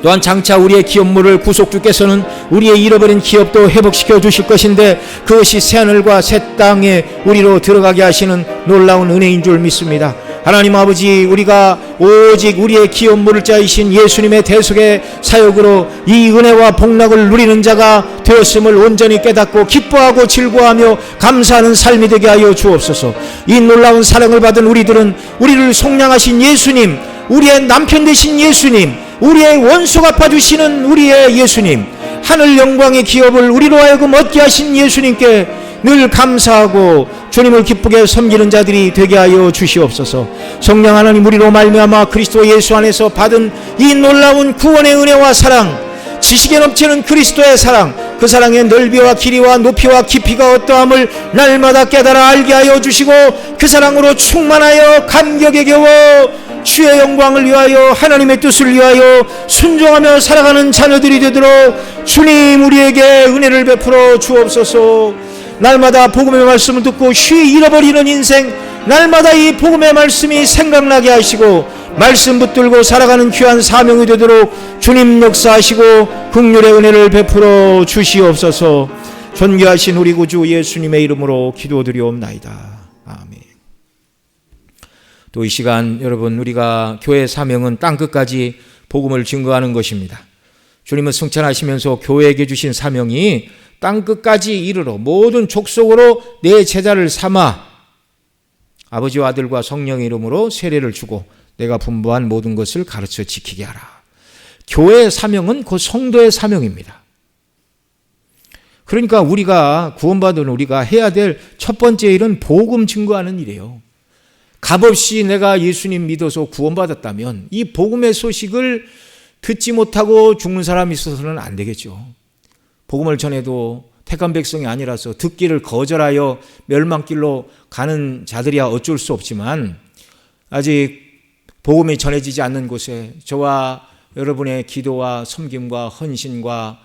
또한 장차 우리의 기업물을 구속주께서는 우리의 잃어버린 기업도 회복시켜 주실 것인데 그것이 새하늘과 새 땅에 우리로 들어가게 하시는 놀라운 은혜인 줄 믿습니다. 하나님 아버지, 우리가 오직 우리의 기업물을 짜이신 예수님의 대속의 사역으로 이 은혜와 복락을 누리는 자가 되었음을 온전히 깨닫고 기뻐하고 즐거워하며 감사하는 삶이 되게 하여 주옵소서. 이 놀라운 사랑을 받은 우리들은 우리를 속량하신 예수님, 우리의 남편 되신 예수님, 우리의 원수 갚아주시는 우리의 예수님, 하늘 영광의 기업을 우리로 하여금 얻게 하신 예수님께 늘 감사하고 주님을 기쁘게 섬기는 자들이 되게 하여 주시옵소서. 성령 하나님, 우리로 말미암아 그리스도 예수 안에서 받은 이 놀라운 구원의 은혜와 사랑, 지식에 넘치는 그리스도의 사랑, 그 사랑의 넓이와 길이와 높이와 깊이가 어떠함을 날마다 깨달아 알게 하여 주시고 그 사랑으로 충만하여 감격에 겨워 주의 영광을 위하여 하나님의 뜻을 위하여 순종하며 살아가는 자녀들이 되도록 주님 우리에게 은혜를 베풀어 주옵소서. 날마다 복음의 말씀을 듣고 쉬 잃어버리는 인생, 날마다 이 복음의 말씀이 생각나게 하시고 말씀 붙들고 살아가는 귀한 사명이 되도록 주님 역사하시고 긍휼의 은혜를 베풀어 주시옵소서. 존귀하신 우리 구주 예수님의 이름으로 기도드리옵나이다. 아멘. 또 이 시간 여러분, 우리가 교회 사명은 땅끝까지 복음을 증거하는 것입니다. 주님은 승천하시면서 교회에게 주신 사명이 땅끝까지 이르러 모든 족속으로 내 제자를 삼아 아버지와 아들과 성령의 이름으로 세례를 주고 내가 분부한 모든 것을 가르쳐 지키게 하라. 교회의 사명은 그 성도의 사명입니다. 그러니까 우리가 구원받은 우리가 해야 될 첫 번째 일은 복음 증거하는 일이에요. 값없이 내가 예수님 믿어서 구원받았다면 이 복음의 소식을 듣지 못하고 죽는 사람이 있어서는 안 되겠죠. 복음을 전해도 택한 백성이 아니라서 듣기를 거절하여 멸망길로 가는 자들이야 어쩔 수 없지만, 아직 복음이 전해지지 않는 곳에 저와 여러분의 기도와 섬김과 헌신과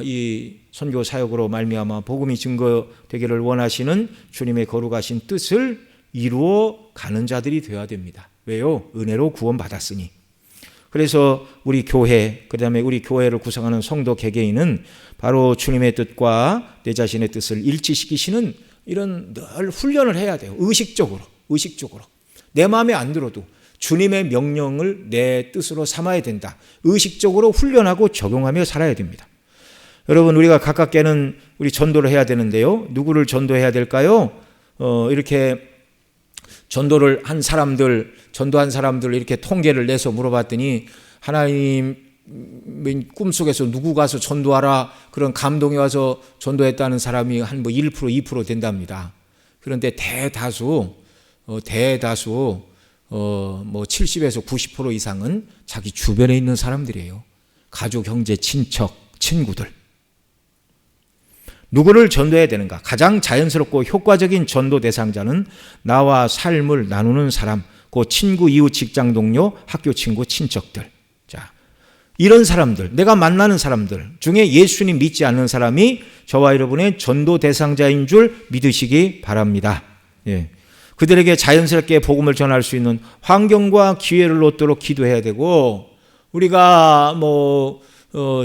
이 선교 사역으로 말미암아 복음이 증거되기를 원하시는 주님의 거룩하신 뜻을 이루어 가는 자들이 되어야 됩니다. 왜요? 은혜로 구원받았으니. 그래서 우리 교회, 그 다음에 우리 교회를 구성하는 성도 개개인은 바로 주님의 뜻과 내 자신의 뜻을 일치시키시는 이런 늘 훈련을 해야 돼요. 의식적으로. 내 마음에 안 들어도 주님의 명령을 내 뜻으로 삼아야 된다. 의식적으로 훈련하고 적용하며 살아야 됩니다. 여러분, 우리가 가깝게는 우리 전도를 해야 되는데요. 누구를 전도해야 될까요? 이렇게 전도한 사람들 이렇게 통계를 내서 물어봤더니 하나님 꿈속에서 누구 가서 전도하라 그런 감동이 와서 전도했다는 사람이 한 1%, 2% 된답니다. 그런데 대다수 70에서 90% 이상은 자기 주변에 있는 사람들이에요. 가족, 형제, 친척, 친구들. 누구를 전도해야 되는가? 가장 자연스럽고 효과적인 전도 대상자는 나와 삶을 나누는 사람, 그 친구, 이웃, 직장 동료, 학교 친구, 친척들. 자, 이런 사람들, 내가 만나는 사람들 중에 예수님 믿지 않는 사람이 저와 여러분의 전도 대상자인 줄 믿으시기 바랍니다. 예. 그들에게 자연스럽게 복음을 전할 수 있는 환경과 기회를 얻도록 기도해야 되고, 우리가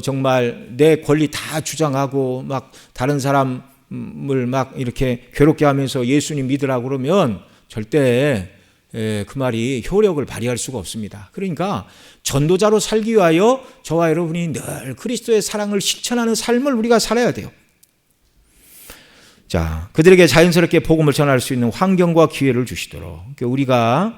정말 내 권리 다 주장하고 막 다른 사람을 막 이렇게 괴롭게 하면서 예수님 믿으라고 그러면 절대 그 말이 효력을 발휘할 수가 없습니다. 그러니까 전도자로 살기 위하여 저와 여러분이 늘 그리스도의 사랑을 실천하는 삶을 우리가 살아야 돼요. 자, 그들에게 자연스럽게 복음을 전할 수 있는 환경과 기회를 주시도록 우리가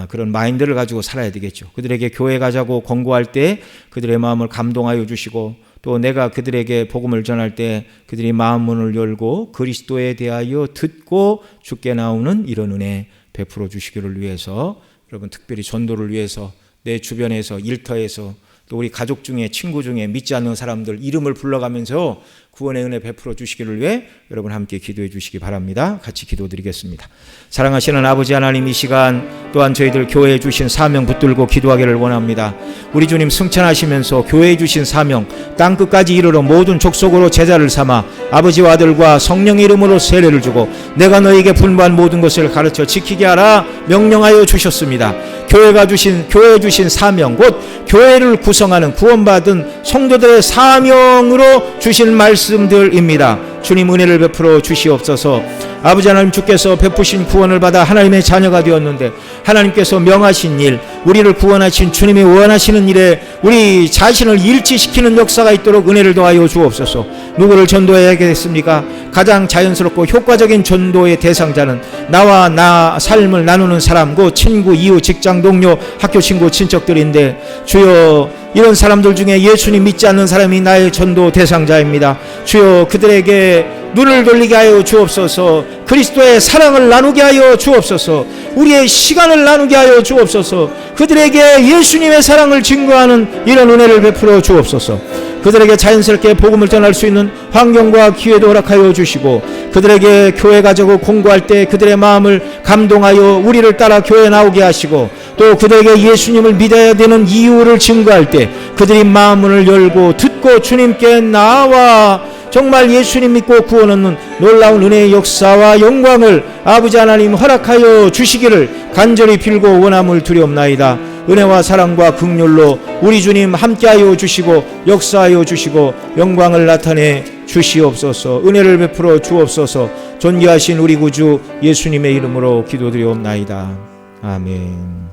그런 마인드를 가지고 살아야 되겠죠. 그들에게 교회 가자고 권고할 때 그들의 마음을 감동하여 주시고, 또 내가 그들에게 복음을 전할 때 그들이 마음 문을 열고 그리스도에 대하여 듣고 주께 나오는 이런 은혜 베풀어 주시기를 위해서, 여러분 특별히 전도를 위해서 내 주변에서, 일터에서, 또 우리 가족 중에, 친구 중에 믿지 않는 사람들 이름을 불러가면서 구원의 은혜 베풀어 주시기를 위해 여러분 함께 기도해 주시기 바랍니다. 같이 기도드리겠습니다. 사랑하시는 아버지 하나님, 이 시간 또한 저희들 교회에 주신 사명 붙들고 기도하기를 원합니다. 우리 주님 승천하시면서 교회에 주신 사명 땅끝까지 이르러 모든 족속으로 제자를 삼아 아버지와 아들과 성령의 이름으로 세례를 주고 내가 너에게 분부한 모든 것을 가르쳐 지키게 하라 명령하여 주셨습니다. 교회에 주신 사명, 곧 교회를 구성하는 구원받은 성도들의 사명으로 주신 말씀들입니다. 주님 은혜를 베풀어 주시옵소서. 아버지 하나님, 주께서 베푸신 구원을 받아 하나님의 자녀가 되었는데 하나님께서 명하신 일, 우리를 구원하신 주님이 원하시는 일에 우리 자신을 일치시키는 역사가 있도록 은혜를 더하여 주옵소서. 누구를 전도해야겠습니까? 가장 자연스럽고 효과적인 전도의 대상자는 나와 나 삶을 나누는 사람, 그 친구, 이웃, 직장 동료, 학교 친구, 친척들인데 주여, 이런 사람들 중에 예수님 믿지 않는 사람이 나의 전도 대상자입니다. 주여, 그들에게 눈을 돌리게 하여 주옵소서. 그리스도의 사랑을 나누게 하여 주옵소서. 우리의 시간을 나누게 하여 주옵소서. 그들에게 예수님의 사랑을 증거하는 이런 은혜를 베풀어 주옵소서. 그들에게 자연스럽게 복음을 전할 수 있는 환경과 기회도 허락하여 주시고, 그들에게 교회 가자고 공고할 때 그들의 마음을 감동하여 우리를 따라 교회에 나오게 하시고, 또 그들에게 예수님을 믿어야 되는 이유를 증거할 때 그들이 마음문을 열고 듣고 주님께 나와 정말 예수님 믿고 구원 얻는 놀라운 은혜의 역사와 영광을 아버지 하나님 허락하여 주시기를 간절히 빌고 원함을 두려옵나이다. 은혜와 사랑과 긍휼로 우리 주님 함께하여 주시고 역사하여 주시고 영광을 나타내 주시옵소서. 은혜를 베풀어 주옵소서. 존귀하신 우리 구주 예수님의 이름으로 기도드리옵나이다. 아멘.